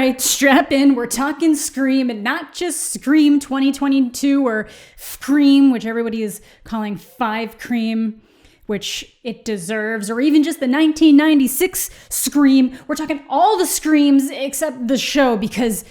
right, strap in. We're talking Scream, and not just Scream 2022 or Scream, which everybody is calling 5 Cream, which it deserves, or even just the 1996 Scream. We're talking all the Screams except the show, because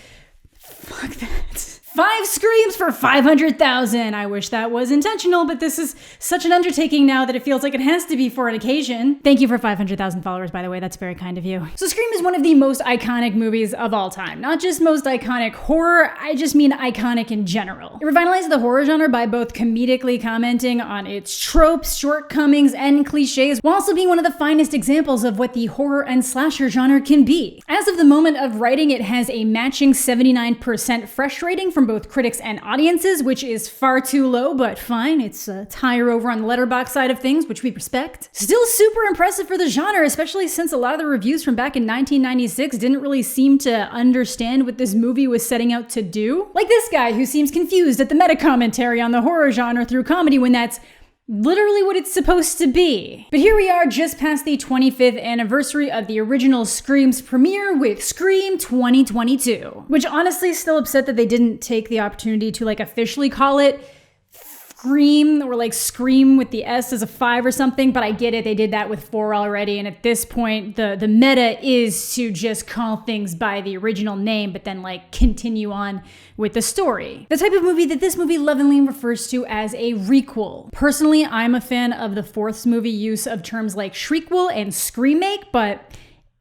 fuck that. 5 Screams for 500,000. I wish that was intentional, but this is such an undertaking now that it feels like it has to be for an occasion. Thank you for 500,000 followers, by the way. That's very kind of you. So Scream is one of the most iconic movies of all time. Not just most iconic horror, I just mean iconic in general. It revitalized the horror genre by both comedically commenting on its tropes, shortcomings, and cliches, while also being one of the finest examples of what the horror and slasher genre can be. As of the moment of writing, it has a matching 79% fresh rating from both critics and audiences, which is far too low, but fine. It's higher over on the Letterboxd side of things, which we respect. Still super impressive for the genre, especially since a lot of the reviews from back in 1996 didn't really seem to understand what this movie was setting out to do. Like this guy who seems confused at the meta-commentary on the horror genre through comedy when that's literally what it's supposed to be. But here we are just past the 25th anniversary of the original Scream's premiere with Scream 2022, which honestly still upset that they didn't take the opportunity to officially call it Scream, or Scream with the S as a 5 or something, but I get it, they did that with 4 already, and at this point, the meta is to just call things by the original name, but then continue on with the story. The type of movie that this movie lovingly refers to as a requel. Personally, I'm a fan of the fourth movie use of terms like shriekwell and screamake, but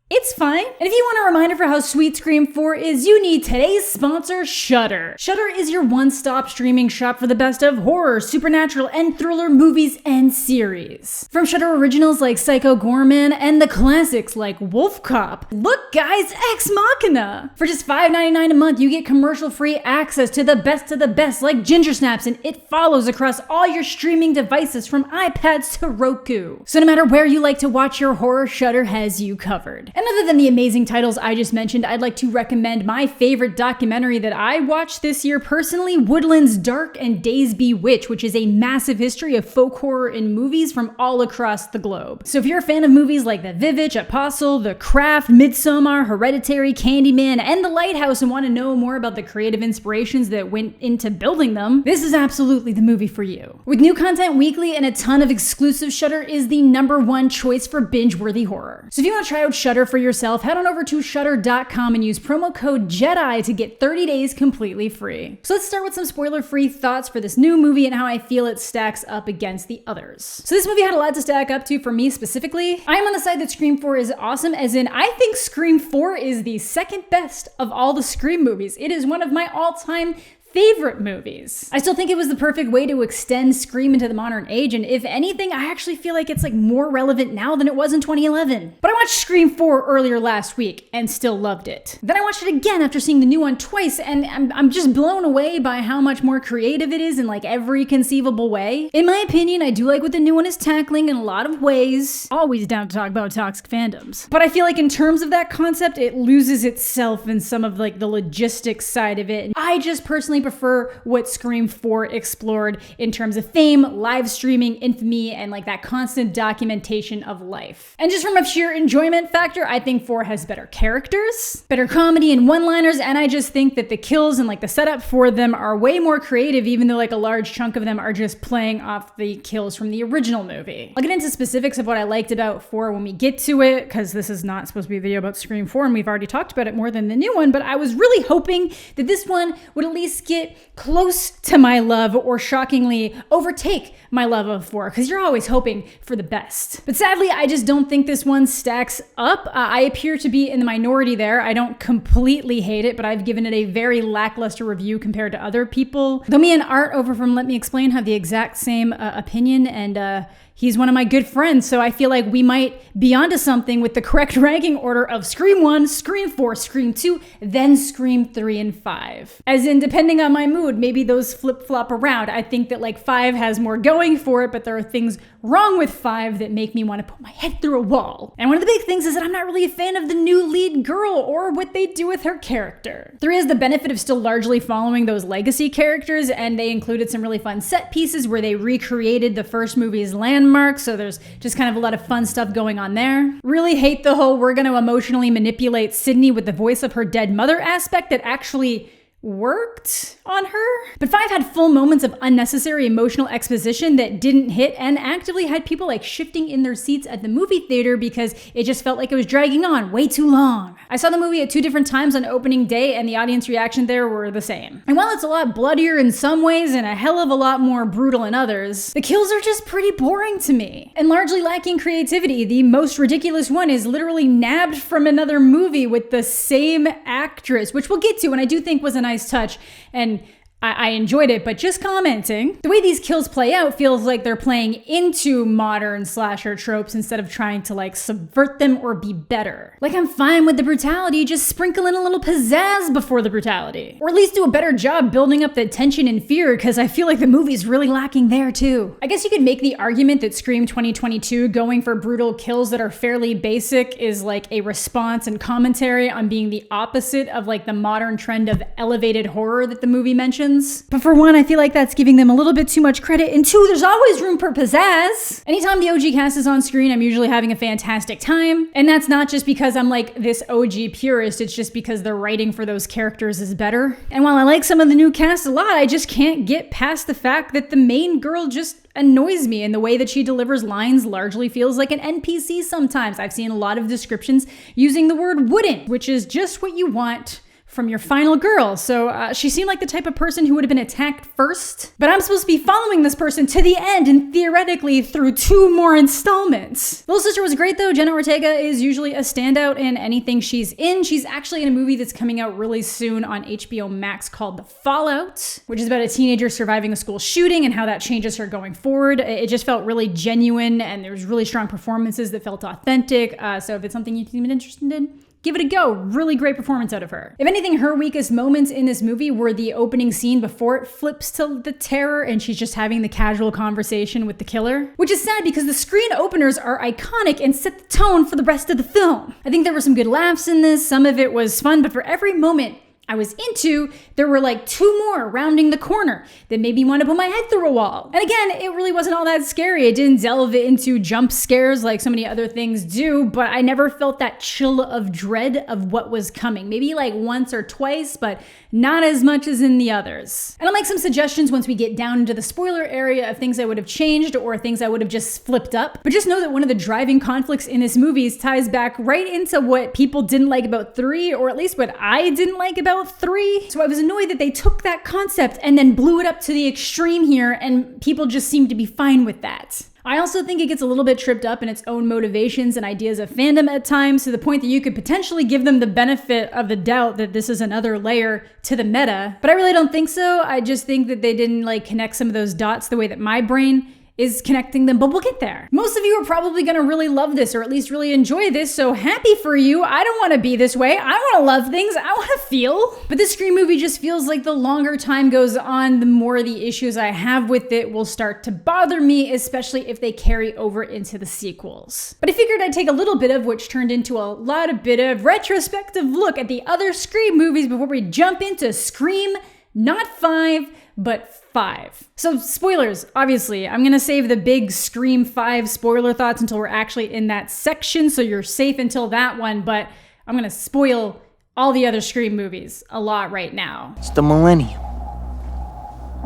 it's fine. And if you want a reminder for how sweet Scream 4 is, you need today's sponsor, Shudder. Shudder is your one-stop streaming shop for the best of horror, supernatural, and thriller movies and series. From Shudder originals like Psycho Gorman and the classics like Wolf Cop. Look guys, Ex Machina! For just $5.99 a month, you get commercial-free access to the best of the best like Ginger Snaps and It Follows across all your streaming devices from iPads to Roku. So no matter where you like to watch your horror, Shudder has you covered. And other than the amazing titles I just mentioned, I'd like to recommend my favorite documentary that I watched this year personally, Woodland's Dark and Days Bewitched, which is a massive history of folk horror in movies from all across the globe. So if you're a fan of movies like The Vivitch, Apostle, The Craft, Midsommar, Hereditary, Candyman, and The Lighthouse and want to know more about the creative inspirations that went into building them, this is absolutely the movie for you. With new content weekly and a ton of exclusive, Shudder is the #1 choice for binge-worthy horror. So if you want to try out Shudder for yourself, head on over to shudder.com and use promo code JEDI to get 30 days completely free. So let's start with some spoiler-free thoughts for this new movie and how I feel it stacks up against the others. So this movie had a lot to stack up to for me specifically. I am on the side that Scream 4 is awesome, as in I think Scream 4 is the second best of all the Scream movies. It is one of my all-time favorite movies. I still think it was the perfect way to extend Scream into the modern age, and if anything, I actually feel like it's more relevant now than it was in 2011. But I watched Scream 4 earlier last week and still loved it. Then I watched it again after seeing the new one twice, and I'm just blown away by how much more creative it is in every conceivable way. In my opinion, I do like what the new one is tackling in a lot of ways. Always down to talk about toxic fandoms. But I feel like in terms of that concept, it loses itself in some of the logistics side of it. And I just personally prefer what Scream 4 explored in terms of fame, live streaming, infamy, and that constant documentation of life. And just from a sheer enjoyment factor, I think 4 has better characters, better comedy and one-liners, and I just think that the kills and the setup for them are way more creative, even though a large chunk of them are just playing off the kills from the original movie. I'll get into specifics of what I liked about 4 when we get to it, because this is not supposed to be a video about Scream 4, and we've already talked about it more than the new one, but I was really hoping that this one would at least get close to my love, or shockingly overtake my love of 4, because you're always hoping for the best. But sadly, I just don't think this one stacks up. I appear to be in the minority there. I don't completely hate it, but I've given it a very lackluster review compared to other people. Though me and Art over from Let Me Explain have the exact same opinion, and he's one of my good friends, so I feel like we might be onto something with the correct ranking order of Scream 1, Scream 4, Scream 2, then Scream 3 and 5. As in, depending on my mood, maybe those flip-flop around. I think that 5 has more going for it, but there are things wrong with 5 that make me want to put my head through a wall. And one of the big things is that I'm not really a fan of the new lead girl or what they do with her character. 3 has the benefit of still largely following those legacy characters, and they included some really fun set pieces where they recreated the first movie's landmarks, so there's just kind of a lot of fun stuff going on there. Really hate the whole we're going to emotionally manipulate Sydney with the voice of her dead mother aspect that actually worked on her. But 5 had full moments of unnecessary emotional exposition that didn't hit and actively had people like shifting in their seats at the movie theater because it just felt like it was dragging on way too long. I saw the movie at 2 different times on opening day and the audience reaction there were the same. And while it's a lot bloodier in some ways and a hell of a lot more brutal in others, the kills are just pretty boring to me and largely lacking creativity. The most ridiculous one is literally nabbed from another movie with the same actress, which we'll get to and I do think was a nice touch, and I enjoyed it, but just commenting. The way these kills play out feels like they're playing into modern slasher tropes instead of trying to like subvert them or be better. Like I'm fine with the brutality, just sprinkle in a little pizzazz before the brutality. Or at least do a better job building up the tension and fear, because I feel like the movie's really lacking there too. I guess you could make the argument that Scream 2022 going for brutal kills that are fairly basic is like a response and commentary on being the opposite of like the modern trend of elevated horror that the movie mentions. But for 1, I feel like that's giving them a little bit too much credit, and 2, there's always room for pizzazz. Anytime the OG cast is on screen, I'm usually having a fantastic time, and that's not just because I'm like this OG purist, it's just because the writing for those characters is better. And while I like some of the new cast a lot, I just can't get past the fact that the main girl just annoys me, and the way that she delivers lines largely feels like an NPC sometimes. I've seen a lot of descriptions using the word wouldn't, which is just what you want from your final girl. So she seemed like the type of person who would have been attacked first, but I'm supposed to be following this person to the end and theoretically through 2 more installments. Little Sister was great though. Jenna Ortega is usually a standout in anything she's in. She's actually in a movie that's coming out really soon on HBO Max called The Fallout, which is about a teenager surviving a school shooting and how that changes her going forward. It just felt really genuine and there's really strong performances that felt authentic. So if it's something you've been interested in, give it a go. Really great performance out of her. If anything, her weakest moments in this movie were the opening scene before it flips to the terror and she's just having the casual conversation with the killer, which is sad because the screen openers are iconic and set the tone for the rest of the film. I think there were some good laughs in this. Some of it was fun, but for every moment I was into, there were like 2 more rounding the corner that made me want to put my head through a wall. And again, it really wasn't all that scary. It didn't delve into jump scares like so many other things do, but I never felt that chill of dread of what was coming. Maybe like once or twice, but not as much as in the others. And I'll make some suggestions once we get down into the spoiler area of things I would have changed or things I would have just flipped up. But just know that one of the driving conflicts in this movie ties back right into what people didn't like about 3, or at least what I didn't like about 3. So I was annoyed that they took that concept and then blew it up to the extreme here, and people just seem to be fine with that. I also think it gets a little bit tripped up in its own motivations and ideas of fandom at times, to the point that you could potentially give them the benefit of the doubt that this is another layer to the meta. But I really don't think so. I just think that they didn't like connect some of those dots the way that my brain is connecting them, but we'll get there. Most of you are probably gonna really love this, or at least really enjoy this, so happy for you. I don't wanna be this way. I wanna love things. I wanna feel. But this Scream movie just feels like the longer time goes on, the more the issues I have with it will start to bother me, especially if they carry over into the sequels. But I figured I'd take a little bit of, which turned into a lot of bit of, retrospective look at the other Scream movies before we jump into Scream, not 5, but 5. So spoilers, obviously. I'm gonna save the big Scream 5 spoiler thoughts until we're actually in that section, so you're safe until that one, but I'm gonna spoil all the other Scream movies a lot right now. It's the millennium.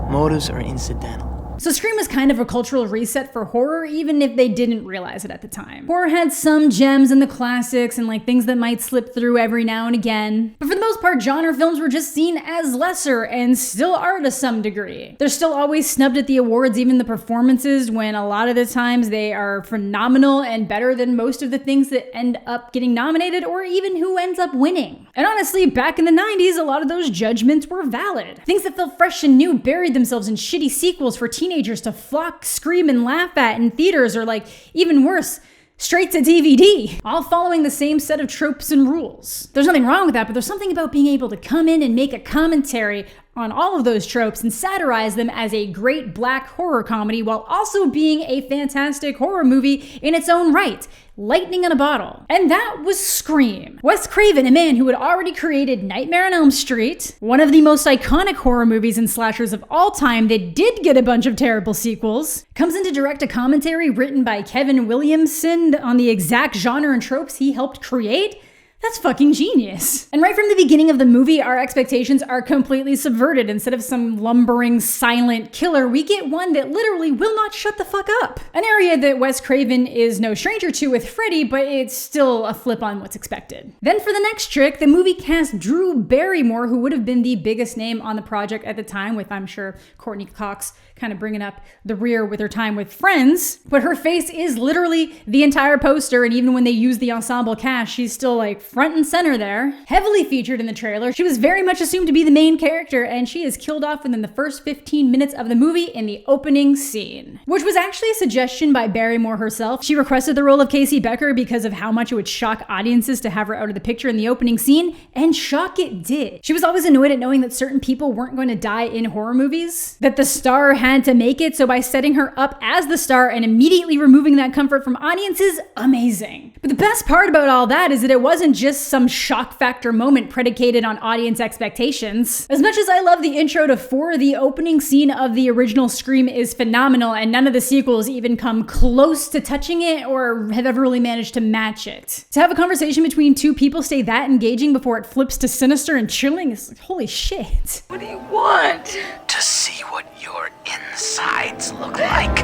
Motives are incidental. So Scream was kind of a cultural reset for horror, even if they didn't realize it at the time. Horror had some gems in the classics and like things that might slip through every now and again. But for the most part, genre films were just seen as lesser and still are to some degree. They're still always snubbed at the awards, even the performances, when a lot of the times they are phenomenal and better than most of the things that end up getting nominated or even who ends up winning. And honestly, back in the 90s, a lot of those judgments were valid. Things that felt fresh and new buried themselves in shitty sequels for teenagers to flock, scream, and laugh at in theaters, or like, even worse, straight to DVD, all following the same set of tropes and rules. There's nothing wrong with that, but there's something about being able to come in and make a commentary on all of those tropes and satirize them as a great black horror comedy while also being a fantastic horror movie in its own right. Lightning in a bottle. And that was Scream. Wes Craven, a man who had already created Nightmare on Elm Street, one of the most iconic horror movies and slashers of all time that did get a bunch of terrible sequels, comes in to direct a commentary written by Kevin Williamson on the exact genre and tropes he helped create. That's fucking genius. And right from the beginning of the movie, our expectations are completely subverted. Instead of some lumbering, silent killer, we get one that literally will not shut the fuck up. An area that Wes Craven is no stranger to with Freddy, but it's still a flip on what's expected. Then for the next trick, the movie cast Drew Barrymore, who would have been the biggest name on the project at the time, with, I'm sure, Courtney Cox kind of bringing up the rear with her time with Friends. But her face is literally the entire poster, and even when they use the ensemble cast, she's still like front and center there. Heavily featured in the trailer, she was very much assumed to be the main character, and she is killed off within the first 15 minutes of the movie in the opening scene, which was actually a suggestion by Barrymore herself. She requested the role of Casey Becker because of how much it would shock audiences to have her out of the picture in the opening scene, and shock it did. She was always annoyed at knowing that certain people weren't going to die in horror movies, that the star had to make it, so by setting her up as the star and immediately removing that comfort from audiences, amazing. But the best part about all that is that it wasn't just some shock factor moment predicated on audience expectations. As much as I love the intro to 4, the opening scene of the original Scream is phenomenal, and none of the sequels even come close to touching it or have ever really managed to match it. To have a conversation between two people stay that engaging before it flips to sinister and chilling is like, holy shit. What do you want? To see what your insides look like.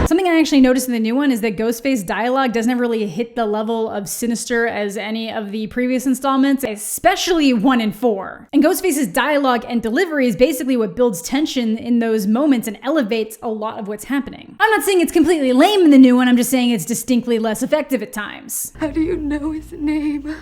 Something I actually noticed in the new one is that Ghostface dialogue doesn't ever really hit the level of sinister as any of the previous installments, especially 1 and 4. And Ghostface's dialogue and delivery is basically what builds tension in those moments and elevates a lot of what's happening. I'm not saying it's completely lame in the new one, I'm just saying it's distinctly less effective at times. How do you know his name?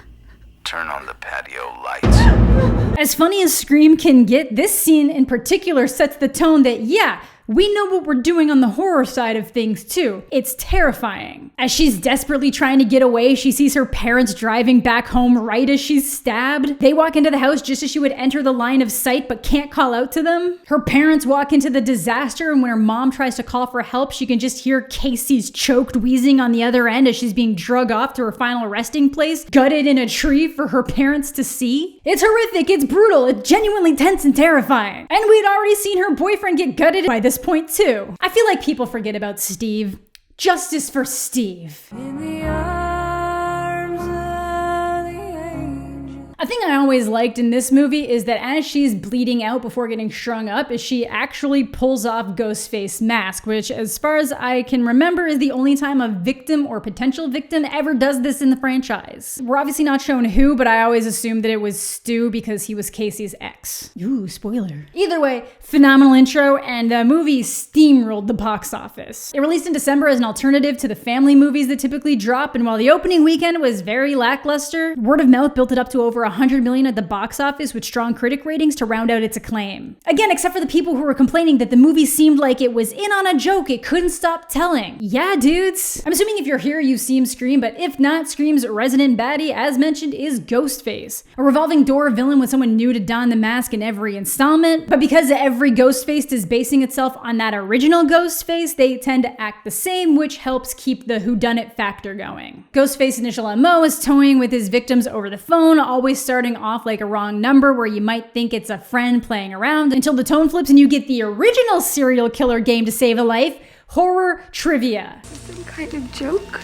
Turn on the patio lights. As funny as Scream can get, this scene in particular sets the tone that, yeah, we know what we're doing on the horror side of things too. It's terrifying. As she's desperately trying to get away, she sees her parents driving back home right as she's stabbed. They walk into the house just as she would enter the line of sight but can't call out to them. Her parents walk into the disaster, and when her mom tries to call for help, she can just hear Casey's choked wheezing on the other end as she's being drugged off to her final resting place, gutted in a tree for her parents to see. It's horrific, it's brutal, it's genuinely tense and terrifying. And we'd already seen her boyfriend get gutted by this point too. I feel like people forget about Steve. Justice for Steve. In the arms of the angel. A thing I always liked in this movie is that as she's bleeding out before getting strung up, is she actually pulls off Ghostface's mask, which as far as I can remember is the only time a victim or potential victim ever does this in the franchise. We're obviously not shown who, but I always assumed that it was Stu because he was Casey's ex. Ooh, spoiler. Either way, phenomenal intro, and the movie steamrolled the box office. It released in December as an alternative to the family movies that typically drop, and while the opening weekend was very lackluster, word of mouth built it up to over $100 million at the box office with strong critic ratings to round out its acclaim. Again, except for the people who were complaining that the movie seemed like it was in on a joke it couldn't stop telling. Yeah, dudes. I'm assuming if you're here, you've seen Scream, but if not, Scream's resident baddie, as mentioned, is Ghostface. A revolving door villain with someone new to don the mask in every installment, but because every Ghostface is basing itself on that original Ghostface, they tend to act the same, which helps keep the whodunit factor going. Ghostface's initial MO is toying with his victims over the phone, always starting off like a wrong number where you might think it's a friend playing around until the tone flips and you get the original serial killer game to save a life, horror trivia. Some kind of joke?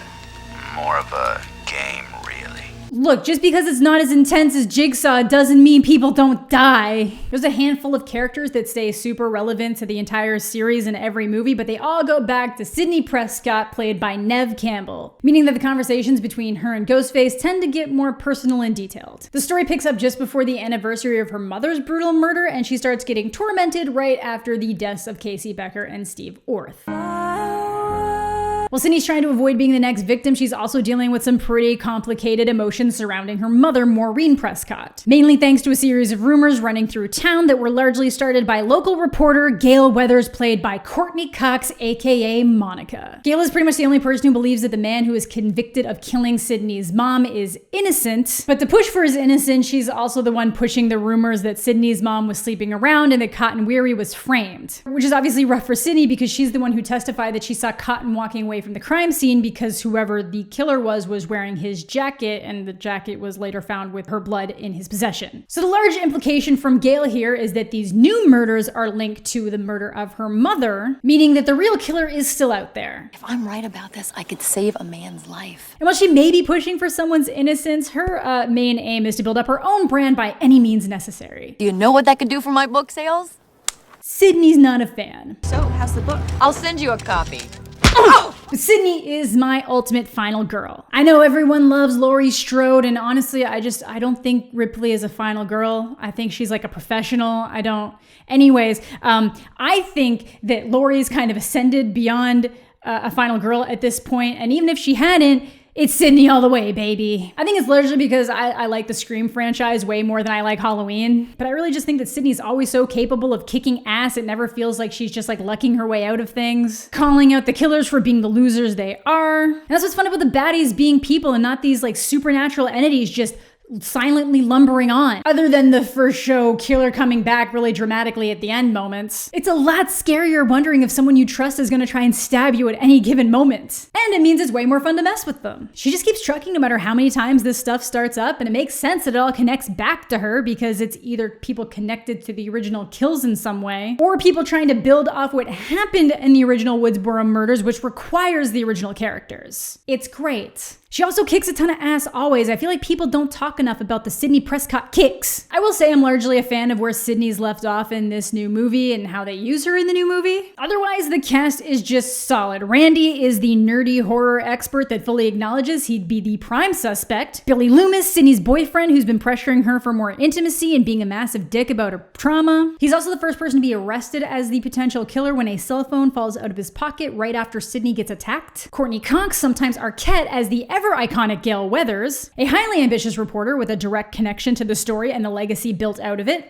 More of a game, really. Look, just because it's not as intense as Jigsaw doesn't mean people don't die. There's a handful of characters that stay super relevant to the entire series in every movie, but they all go back to Sidney Prescott, played by Neve Campbell, meaning that the conversations between her and Ghostface tend to get more personal and detailed. The story picks up just before the anniversary of her mother's brutal murder, and she starts getting tormented right after the deaths of Casey Becker and Steve Orth. While Sydney's trying to avoid being the next victim, she's also dealing with some pretty complicated emotions surrounding her mother, Maureen Prescott. Mainly thanks to a series of rumors running through town that were largely started by local reporter Gail Weathers, played by Courtney Cox, aka Monica. Gail is pretty much the only person who believes that the man who is convicted of killing Sydney's mom is innocent, but to push for his innocence, she's also the one pushing the rumors that Sydney's mom was sleeping around and that Cotton Weary was framed. Which is obviously rough for Sydney because she's the one who testified that she saw Cotton walking away from the crime scene because whoever the killer was wearing his jacket, and the jacket was later found with her blood in his possession. So the large implication from Gail here is that these new murders are linked to the murder of her mother, meaning that the real killer is still out there. If I'm right about this, I could save a man's life. And while she may be pushing for someone's innocence, her main aim is to build up her own brand by any means necessary. Do you know what that could do for my book sales? Sydney's not a fan. So, how's the book? I'll send you a copy. But Sydney is my ultimate final girl. I know everyone loves Laurie Strode, and honestly, I don't think Ripley is a final girl. I think she's like a professional. Anyways, I think that Laurie's kind of ascended beyond a final girl at this point, and even if she hadn't, it's Sydney all the way, baby. I think it's largely because I like the Scream franchise way more than I like Halloween. But I really just think that Sydney's always so capable of kicking ass. It never feels like she's just like lucking her way out of things. Calling out the killers for being the losers they are. And that's what's fun about the baddies being people and not these like supernatural entities just silently lumbering on. Other than the first show killer coming back really dramatically at the end moments, it's a lot scarier wondering if someone you trust is going to try and stab you at any given moment. And it means it's way more fun to mess with them. She just keeps trucking no matter how many times this stuff starts up, and it makes sense that it all connects back to her because it's either people connected to the original kills in some way, or people trying to build off what happened in the original Woodsboro murders, which requires the original characters. It's great. She also kicks a ton of ass always. I feel like people don't talk enough about the Sydney Prescott kicks. I will say I'm largely a fan of where Sydney's left off in this new movie and how they use her in the new movie. Otherwise, the cast is just solid. Randy is the nerdy horror expert that fully acknowledges he'd be the prime suspect. Billy Loomis, Sydney's boyfriend, who's been pressuring her for more intimacy and being a massive dick about her trauma. He's also the first person to be arrested as the potential killer when a cell phone falls out of his pocket right after Sydney gets attacked. Courtney Cox, sometimes Arquette, as the ever iconic Gail Weathers, a highly ambitious reporter with a direct connection to the story and the legacy built out of it.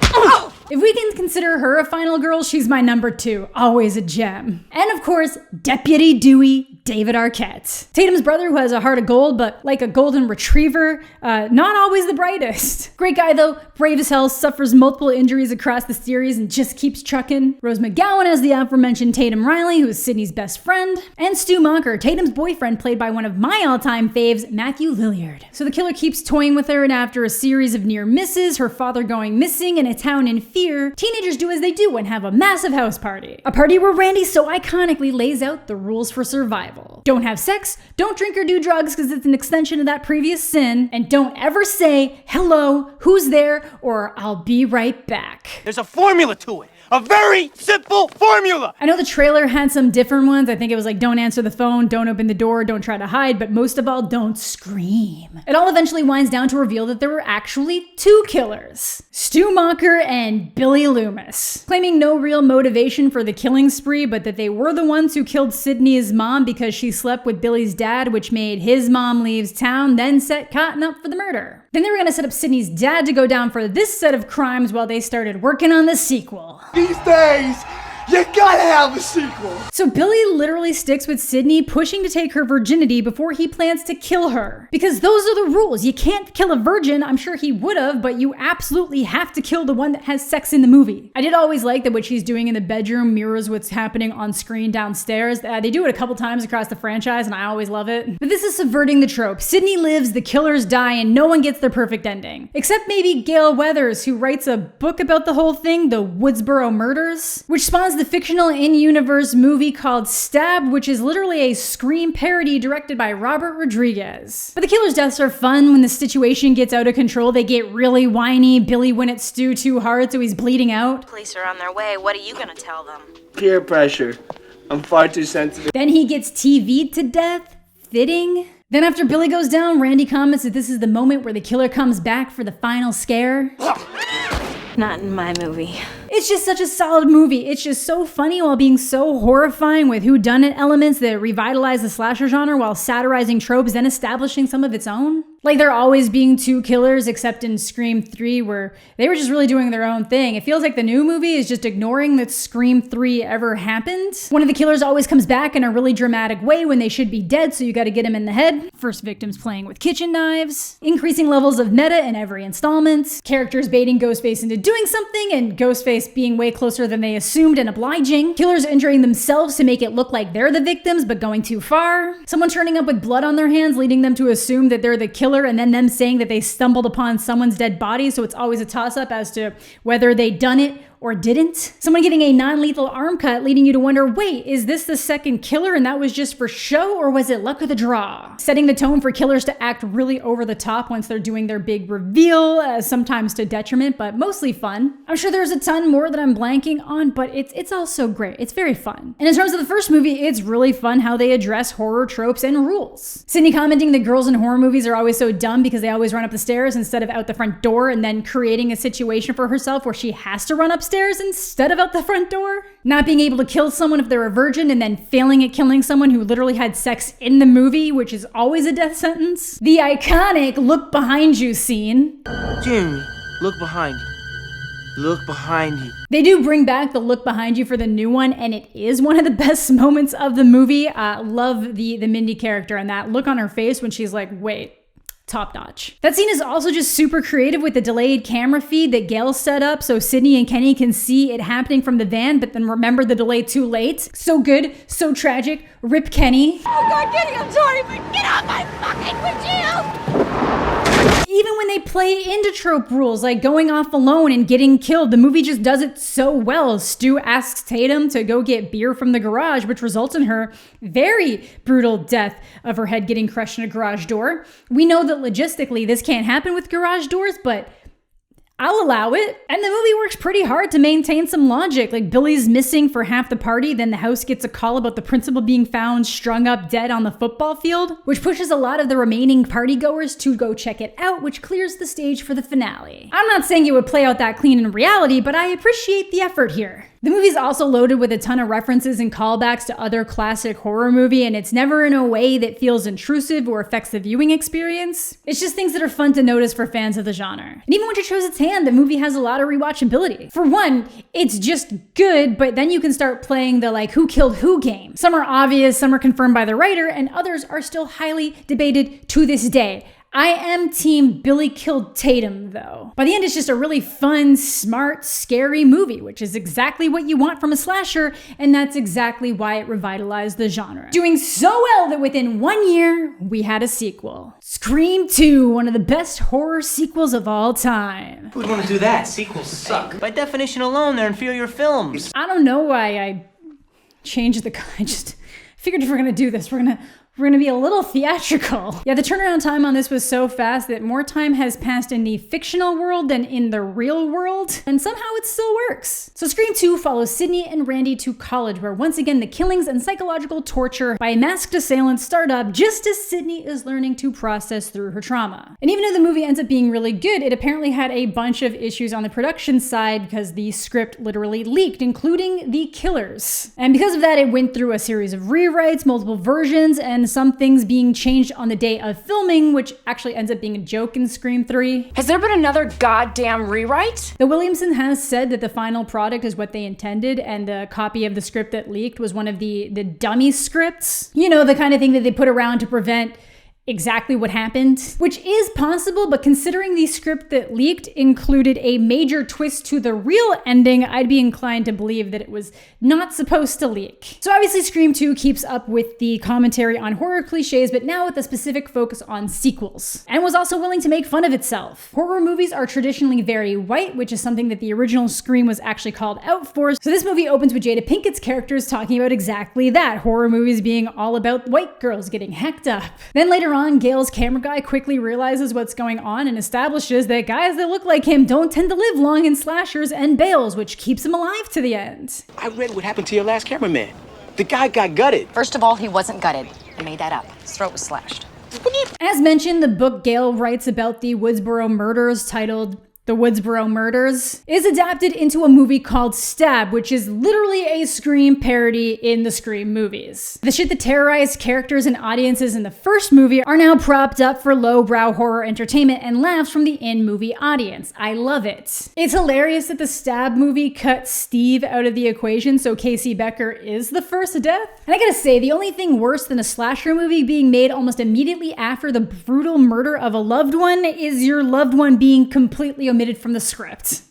If we can consider her a final girl, she's my number 2, always a gem. And of course, Deputy Dewey, David Arquette. Tatum's brother who has a heart of gold, but like a golden retriever, not always the brightest. Great guy though, brave as hell, suffers multiple injuries across the series and just keeps trucking. Rose McGowan as the aforementioned Tatum Riley, who is Sydney's best friend. And Stu Monker, Tatum's boyfriend, played by one of my all-time faves, Matthew Lilliard. So the killer keeps toying with her, and after a series of near misses, her father going missing, and a town in fear, teenagers do as they do and have a massive house party. A party where Randy so iconically lays out the rules for survival. Don't have sex, don't drink or do drugs because it's an extension of that previous sin, and don't ever say, hello, who's there, or I'll be right back. There's a formula to it. A very simple formula! I know the trailer had some different ones. I think it was like, don't answer the phone, don't open the door, don't try to hide, but most of all, don't scream. It all eventually winds down to reveal that there were actually 2 killers. Stu Monker and Billy Loomis. Claiming no real motivation for the killing spree, but that they were the ones who killed Sydney's mom because she slept with Billy's dad, which made his mom leave town, then set Cotton up for the murder. Then they were gonna set up Sydney's dad to go down for this set of crimes while they started working on the sequel. These days, you gotta have a sequel. So Billy literally sticks with Sydney, pushing to take her virginity before he plans to kill her. Because those are the rules. You can't kill a virgin. I'm sure he would have, but you absolutely have to kill the one that has sex in the movie. I did always like that what she's doing in the bedroom mirrors what's happening on screen downstairs. They do it a couple times across the franchise, and I always love it. But this is subverting the trope. Sydney lives, the killers die, and no one gets their perfect ending. Except maybe Gail Weathers, who writes a book about the whole thing, the Woodsboro Murders, which spawns the fictional in-universe movie called Stab, which is literally a Scream parody directed by Robert Rodriguez. But the killer's deaths are fun. When the situation gets out of control, they get really whiny. Billy went at Stu too hard, so he's bleeding out. Police are on their way. What are you gonna tell them? Peer pressure. I'm far too sensitive. Then he gets TV'd to death. Fitting. Then after Billy goes down, Randy comments that this is the moment where the killer comes back for the final scare. Not in my movie. It's just such a solid movie. It's just so funny while being so horrifying with whodunit elements that revitalize the slasher genre while satirizing tropes and establishing some of its own. Like there always being two killers, except in Scream 3 where they were just really doing their own thing. It feels like the new movie is just ignoring that Scream 3 ever happened. One of the killers always comes back in a really dramatic way when they should be dead, so you gotta get him in the head. First victims playing with kitchen knives. Increasing levels of meta in every installment. Characters baiting Ghostface into doing something, and Ghostface being way closer than they assumed and obliging. Killers injuring themselves to make it look like they're the victims, but going too far. Someone turning up with blood on their hands, leading them to assume that they're the killer, and then them saying that they stumbled upon someone's dead body, so it's always a toss-up as to whether they done it or didn't. Someone getting a non-lethal arm cut, leading you to wonder, wait, is this the second killer and that was just for show, or was it luck of the draw? Setting the tone for killers to act really over the top once they're doing their big reveal, sometimes to detriment, but mostly fun. I'm sure there's a ton more that I'm blanking on, but it's also great. It's very fun. And in terms of the first movie, it's really fun how they address horror tropes and rules. Sydney commenting that girls in horror movies are always so dumb because they always run up the stairs instead of out the front door, and then creating a situation for herself where she has to run upstairs instead of out the front door. Not being able to kill someone if they're a virgin, and then failing at killing someone who literally had sex in the movie, which is always a death sentence. The iconic look behind you scene. Jeremy, look behind you. Look behind you. They do bring back the look behind you for the new one, and it is one of the best moments of the movie. Love the Mindy character and that look on her face when she's like, wait. Top notch. That scene is also just super creative with the delayed camera feed that Gail set up so Sydney and Kenny can see it happening from the van, but then remember the delay too late. So good, so tragic. Rip Kenny. Oh God, Kenny, I'm sorry, but get off my fucking windshield! Even when they play into trope rules like going off alone and getting killed, the movie just does it so well. Stu asks Tatum to go get beer from the garage, which results in her very brutal death of her head getting crushed in a garage door. We know that logistically this can't happen with garage doors, but I'll allow it. And the movie works pretty hard to maintain some logic. Like Billy's missing for half the party, then the house gets a call about the principal being found strung up dead on the football field, which pushes a lot of the remaining partygoers to go check it out, which clears the stage for the finale. I'm not saying it would play out that clean in reality, but I appreciate the effort here. The movie's also loaded with a ton of references and callbacks to other classic horror movie, and it's never in a way that feels intrusive or affects the viewing experience. It's just things that are fun to notice for fans of the genre. And even when it shows its hand, the movie has a lot of rewatchability. For one, it's just good, but then you can start playing the like who killed who game. Some are obvious, some are confirmed by the writer, and others are still highly debated to this day. I am team Billy killed Tatum, though. By the end, it's just a really fun, smart, scary movie, which is exactly what you want from a slasher, and that's exactly why it revitalized the genre. Doing so well that within 1 year, we had a sequel. Scream 2, one of the best horror sequels of all time. Who'd want to do that? Sequels suck. By definition alone, they're inferior films. I don't know why I changed I just figured if we're gonna do this, we're gonna be a little theatrical. Yeah, the turnaround time on this was so fast that more time has passed in the fictional world than in the real world, and somehow it still works. So Scream 2 follows Sydney and Randy to college, where once again the killings and psychological torture by masked assailants start up just as Sydney is learning to process through her trauma. And even though the movie ends up being really good, it apparently had a bunch of issues on the production side because the script literally leaked, including the killers. And because of that, it went through a series of rewrites, multiple versions, and some things being changed on the day of filming, which actually ends up being a joke in Scream 3. Has there been another goddamn rewrite? The Williamson has said that the final product is what they intended, and the copy of the script that leaked was one of the dummy scripts. You know, the kind of thing that they put around to prevent exactly what happened, which is possible, but considering the script that leaked included a major twist to the real ending, I'd be inclined to believe that it was not supposed to leak. So obviously Scream 2 keeps up with the commentary on horror cliches, but now with a specific focus on sequels, and was also willing to make fun of itself. Horror movies are traditionally very white, which is something that the original Scream was actually called out for. So this movie opens with Jada Pinkett's characters talking about exactly that, horror movies being all about white girls getting hacked up. Then later on, Gail's camera guy quickly realizes what's going on and establishes that guys that look like him don't tend to live long in slashers and bails, which keeps him alive to the end. I read what happened to your last cameraman. The guy got gutted. First of all, he wasn't gutted. I made that up. His throat was slashed. As mentioned, the book Gail writes about the Woodsboro murders, titled The Woodsboro Murders, is adapted into a movie called Stab, which is literally a Scream parody in the Scream movies. The shit that terrorized characters and audiences in the first movie are now propped up for lowbrow horror entertainment and laughs from the in-movie audience. I love it. It's hilarious that the Stab movie cut Steve out of the equation, so Casey Becker is the first death. And I gotta say, the only thing worse than a slasher movie being made almost immediately after the brutal murder of a loved one is your loved one being completely omitted from the script.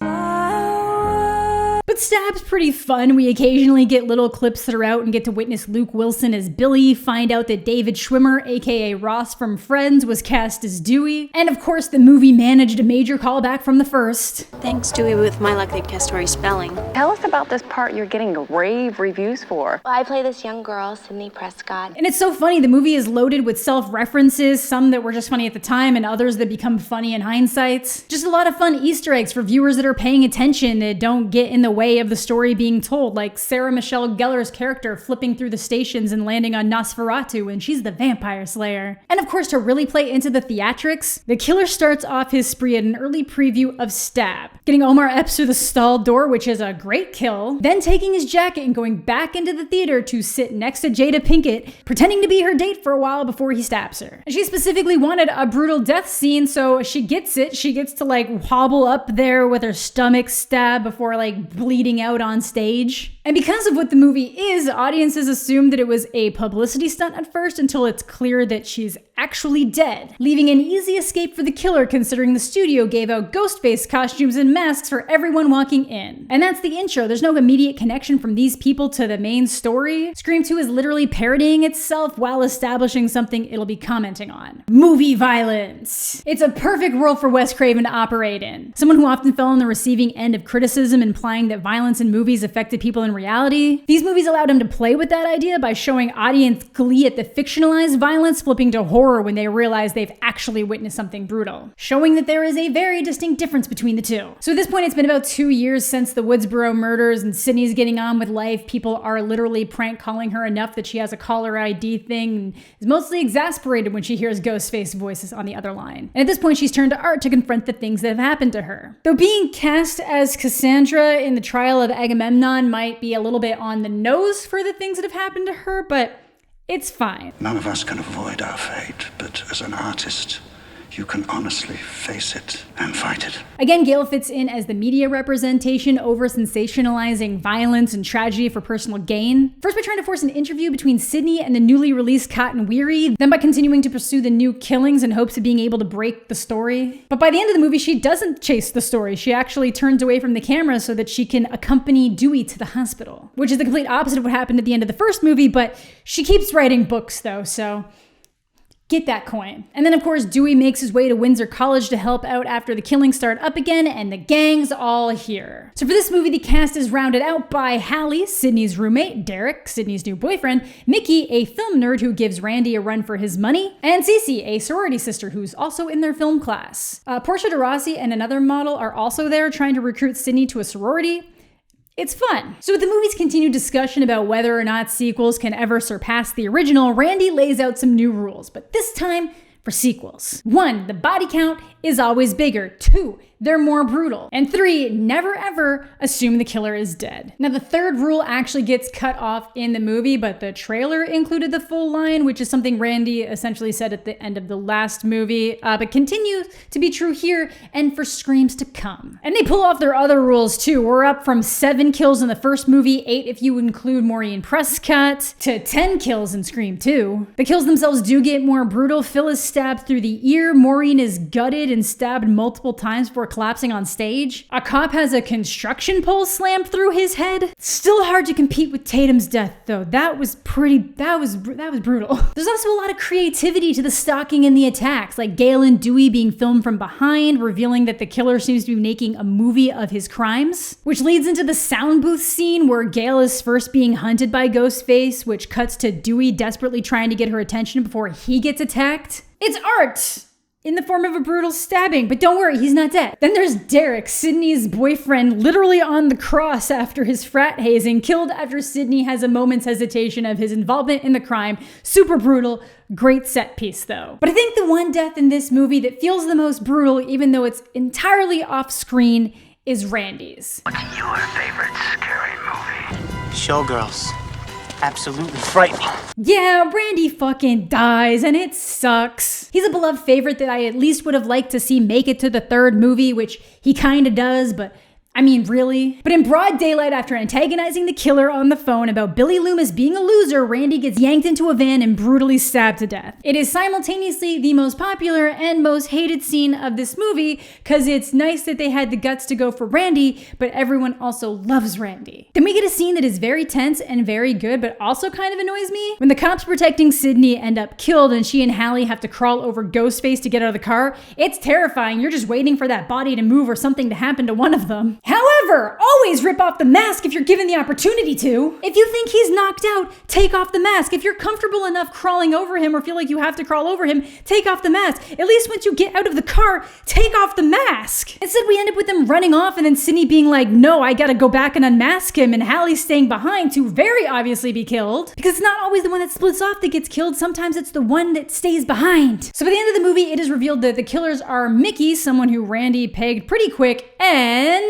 But Stab's pretty fun. We occasionally get little clips throughout and get to witness Luke Wilson as Billy, find out that David Schwimmer, aka Ross from Friends, was cast as Dewey. And of course, the movie managed a major callback from the first. Thanks, Dewey. With my luck, they'd guess Tori's spelling. Tell us about this part you're getting rave reviews for. Well, I play this young girl, Sydney Prescott. And it's so funny, the movie is loaded with self-references, some that were just funny at the time and others that become funny in hindsight. Just a lot of fun Easter eggs for viewers that are paying attention that don't get in the way of the story being told, like Sarah Michelle Gellar's character flipping through the stations and landing on Nosferatu when she's the vampire slayer. And of course, to really play into the theatrics, the killer starts off his spree at an early preview of Stab, getting Omar Epps through the stall door, which is a great kill, then taking his jacket and going back into the theater to sit next to Jada Pinkett, pretending to be her date for a while before he stabs her. And she specifically wanted a brutal death scene, so she gets it. She gets to like hobble up there with her stomach stabbed before like bleeding out on stage. And because of what the movie is, audiences assume that it was a publicity stunt at first until it's clear that she's actually dead, leaving an easy escape for the killer considering the studio gave out ghost face costumes and masks for everyone walking in. And that's the intro. There's no immediate connection from these people to the main story. Scream 2 is literally parodying itself while establishing something it'll be commenting on. Movie violence. It's a perfect world for Wes Craven to operate in. Someone who often fell on the receiving end of criticism implying that violence in movies affected people in reality. These movies allowed him to play with that idea by showing audience glee at the fictionalized violence flipping to horror when they realize they've actually witnessed something brutal, showing that there is a very distinct difference between the two. So at this point, it's been about 2 years since the Woodsboro murders and Sydney's getting on with life. People are literally prank calling her enough that she has a caller ID thing and is mostly exasperated when she hears Ghostface voices on the other line. And at this point, she's turned to art to confront the things that have happened to her. Though being cast as Cassandra in the trial of Agamemnon might be a little bit on the nose for the things that have happened to her, but it's fine. None of us can avoid our fate, but as an artist, you can honestly face it and fight it. Again, Gale fits in as the media representation over sensationalizing violence and tragedy for personal gain. First by trying to force an interview between Sydney and the newly released Cotton Weary, then by continuing to pursue the new killings in hopes of being able to break the story. But by the end of the movie, she doesn't chase the story. She actually turns away from the camera so that she can accompany Dewey to the hospital, which is the complete opposite of what happened at the end of the first movie, but she keeps writing books though, so get that coin. And then of course, Dewey makes his way to Windsor College to help out after the killings start up again, and the gang's all here. So for this movie, the cast is rounded out by Hallie, Sydney's roommate, Derek, Sydney's new boyfriend, Mickey, a film nerd who gives Randy a run for his money, and Cece, a sorority sister who's also in their film class. Portia de Rossi and another model are also there trying to recruit Sydney to a sorority. It's fun. So with the movie's continued discussion about whether or not sequels can ever surpass the original, Randy lays out some new rules, but this time for sequels. 1, the body count is always bigger. 2, they're more brutal. And 3, never ever assume the killer is dead. Now the third rule actually gets cut off in the movie, but the trailer included the full line, which is something Randy essentially said at the end of the last movie, but continues to be true here and for Screams to come. And they pull off their other rules too. We're up from 7 kills in the first movie, 8 if you include Maureen Prescott, to 10 kills in Scream 2. The kills themselves do get more brutal. Phil is stabbed through the ear, Maureen is gutted and stabbed multiple times before collapsing on stage. A cop has a construction pole slammed through his head. Still hard to compete with Tatum's death though. That was brutal. There's also a lot of creativity to the stalking and the attacks, like Gale and Dewey being filmed from behind, revealing that the killer seems to be making a movie of his crimes, which leads into the sound booth scene where Gale is first being hunted by Ghostface, which cuts to Dewey desperately trying to get her attention before he gets attacked. It's art! in the form of a brutal stabbing, but don't worry, he's not dead. Then there's Derek, Sydney's boyfriend, literally on the cross after his frat hazing, killed after Sydney has a moment's hesitation of his involvement in the crime. Super brutal, great set piece though. But I think the one death in this movie that feels the most brutal, even though it's entirely off screen, is Randy's. What's your favorite scary movie? Showgirls. Absolutely frightening. Yeah, Randy fucking dies and it sucks. He's a beloved favorite that I at least would have liked to see make it to the third movie, which he kinda does, but I mean, really? But in broad daylight, after antagonizing the killer on the phone about Billy Loomis being a loser, Randy gets yanked into a van and brutally stabbed to death. It is simultaneously the most popular and most hated scene of this movie, because it's nice that they had the guts to go for Randy, but everyone also loves Randy. Then we get a scene that is very tense and very good, but also kind of annoys me. When the cops protecting Sydney end up killed and she and Hallie have to crawl over Ghostface to get out of the car, it's terrifying. You're just waiting for that body to move or something to happen to one of them. However, always rip off the mask if you're given the opportunity to. If you think he's knocked out, take off the mask. If you're comfortable enough crawling over him or feel like you have to crawl over him, take off the mask. At least once you get out of the car, take off the mask. Instead, we end up with them running off and then Sydney being like, no, I gotta go back and unmask him, and Hallie staying behind to very obviously be killed. Because it's not always the one that splits off that gets killed, sometimes it's the one that stays behind. So by the end of the movie, it is revealed that the killers are Mickey, someone who Randy pegged pretty quick, and...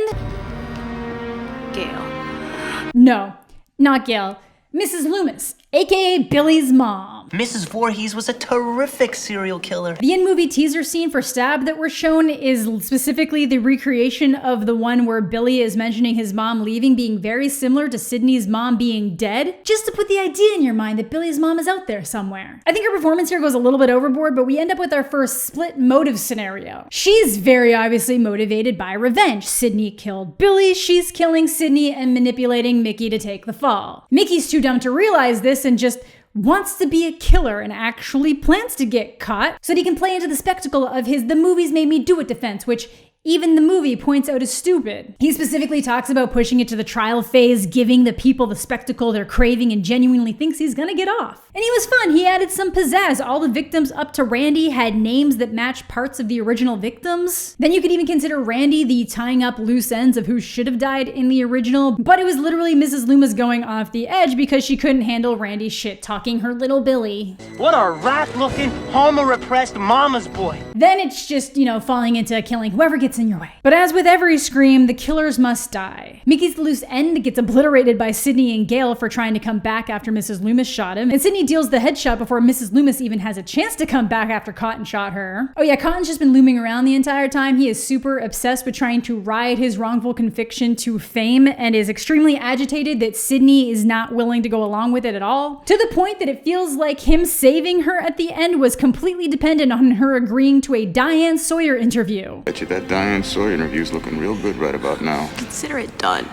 Gail. No, not Gail. Mrs. Loomis, aka Billy's mom. Mrs. Voorhees was a terrific serial killer. The in-movie teaser scene for Stab that we're shown is specifically the recreation of the one where Billy is mentioning his mom leaving being very similar to Sydney's mom being dead, just to put the idea in your mind that Billy's mom is out there somewhere. I think her performance here goes a little bit overboard, but we end up with our first split motive scenario. She's very obviously motivated by revenge. Sydney killed Billy, she's killing Sydney and manipulating Mickey to take the fall. Mickey's too dumb to realize this and just wants to be a killer and actually plans to get caught so that he can play into the spectacle of his "the movies made me do it" defense, which even the movie points out as stupid. He specifically talks about pushing it to the trial phase, giving the people the spectacle they're craving, and genuinely thinks he's gonna get off. And he was fun. He added some pizzazz. All the victims up to Randy had names that match parts of the original victims. Then you could even consider Randy the tying up loose ends of who should have died in the original, but it was literally Mrs. Loomis going off the edge because she couldn't handle Randy shit-talking her little Billy. What a rat-looking, homo-repressed mama's boy. Then it's just, falling into killing whoever gets in your way. But as with every Scream, the killers must die. Mickey's the loose end gets obliterated by Sydney and Gail for trying to come back after Mrs. Loomis shot him, and Sydney deals the headshot before Mrs. Loomis even has a chance to come back after Cotton shot her. Oh yeah, Cotton's just been looming around the entire time. He is super obsessed with trying to ride his wrongful conviction to fame and is extremely agitated that Sydney is not willing to go along with it at all, to the point that it feels like him saving her at the end was completely dependent on her agreeing to a Diane Sawyer interview. Bet you that Diane Sawyer interview's looking real good right about now. Consider it done.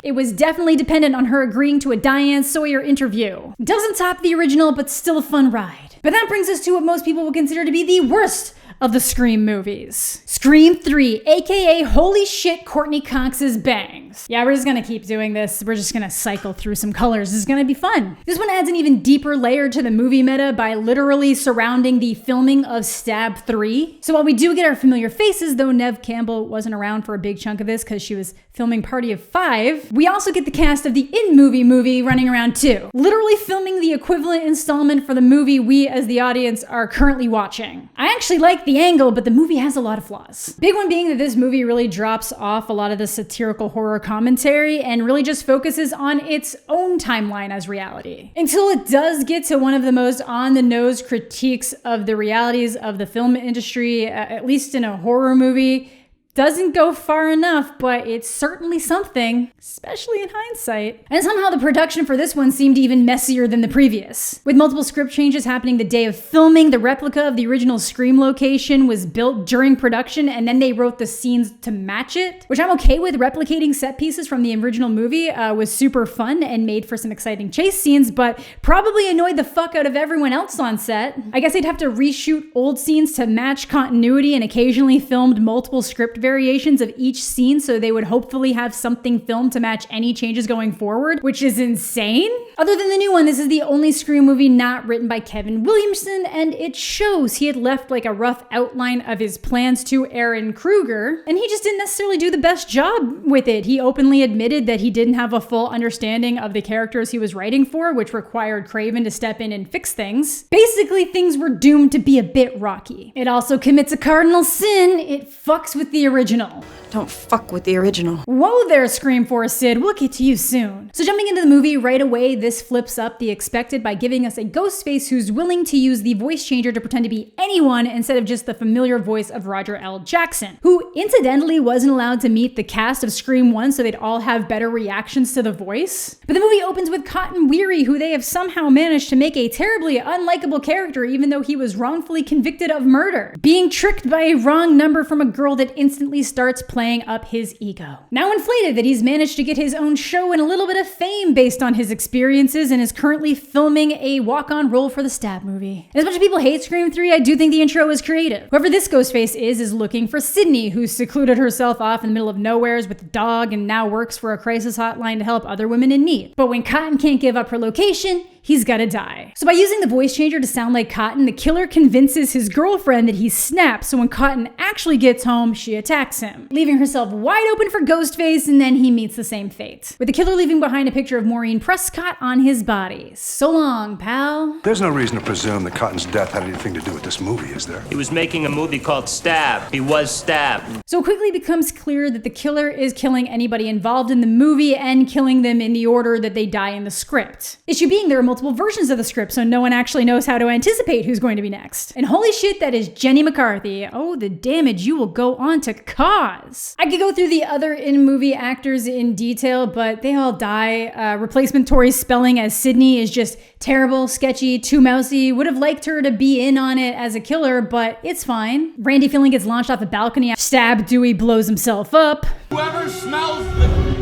It was definitely dependent on her agreeing to a Diane Sawyer interview. Doesn't top the original, but still a fun ride. But that brings us to what most people would consider to be the worst of the Scream movies. Scream 3, aka Holy Shit Courtney Cox's Bangs. Yeah, we're just gonna keep doing this. We're just gonna cycle through some colors. This is gonna be fun. This one adds an even deeper layer to the movie meta by literally surrounding the filming of Stab 3. So while we do get our familiar faces, though Neve Campbell wasn't around for a big chunk of this because she was filming Party of 5, we also get the cast of the in-movie running around too. Literally filming the equivalent installment for the movie we as the audience are currently watching. I actually like the angle, but the movie has a lot of flaws. Big one being that this movie really drops off a lot of the satirical horror commentary and really just focuses on its own timeline as reality. Until it does get to one of the most on-the-nose critiques of the realities of the film industry, at least in a horror movie. Doesn't go far enough, but it's certainly something, especially in hindsight. And somehow the production for this one seemed even messier than the previous. With multiple script changes happening the day of filming, the replica of the original Scream location was built during production, and then they wrote the scenes to match it, which I'm okay with. Replicating set pieces from the original movie was super fun and made for some exciting chase scenes, but probably annoyed the fuck out of everyone else on set. I guess they'd have to reshoot old scenes to match continuity and occasionally filmed multiple script variations of each scene so they would hopefully have something filmed to match any changes going forward, which is insane. Other than the new one, this is the only Scream movie not written by Kevin Williamson, and it shows he had left like a rough outline of his plans to Aaron Kruger, and he just didn't necessarily do the best job with it. He openly admitted that he didn't have a full understanding of the characters he was writing for, which required Craven to step in and fix things. Basically, things were doomed to be a bit rocky. It also commits a cardinal sin. It fucks with the original. Don't fuck with the original. Whoa there, Scream 4 Sid. We'll get to you soon. So jumping into the movie right away, this flips up the expected by giving us a Ghostface who's willing to use the voice changer to pretend to be anyone instead of just the familiar voice of Roger L. Jackson, who incidentally wasn't allowed to meet the cast of Scream 1 so they'd all have better reactions to the voice. But the movie opens with Cotton Weary, who they have somehow managed to make a terribly unlikable character even though he was wrongfully convicted of murder, being tricked by a wrong number from a girl that instantly starts playing up his ego. Now inflated that he's managed to get his own show and a little bit of fame based on his experiences and is currently filming a walk-on role for the Stab movie. And as much as people hate Scream 3, I do think the intro is creative. Whoever this Ghostface is looking for Sydney, who secluded herself off in the middle of nowheres with a dog and now works for a crisis hotline to help other women in need. But when Cotton can't give up her location, he's gotta die. So by using the voice changer to sound like Cotton, the killer convinces his girlfriend that he's snapped, so when Cotton actually gets home, she attacks him, leaving herself wide open for Ghostface, and then he meets the same fate, with the killer leaving behind a picture of Maureen Prescott on his body. So long, pal. There's no reason to presume that Cotton's death had anything to do with this movie, is there? He was making a movie called Stab. He was stabbed. So it quickly becomes clear that the killer is killing anybody involved in the movie and killing them in the order that they die in the script. Issue being, there are multiple versions of the script, so no one actually knows how to anticipate who's going to be next. And holy shit, that is Jenny McCarthy. Oh, the damage you will go on to cause. I could go through the other in-movie actors in detail, but they all die. Replacement Tori Spelling as Sydney is just terrible, sketchy, too mousy. Would have liked her to be in on it as a killer, but it's fine. Randy Feeling gets launched off a balcony. Stab Dewey blows himself up. Whoever smells the...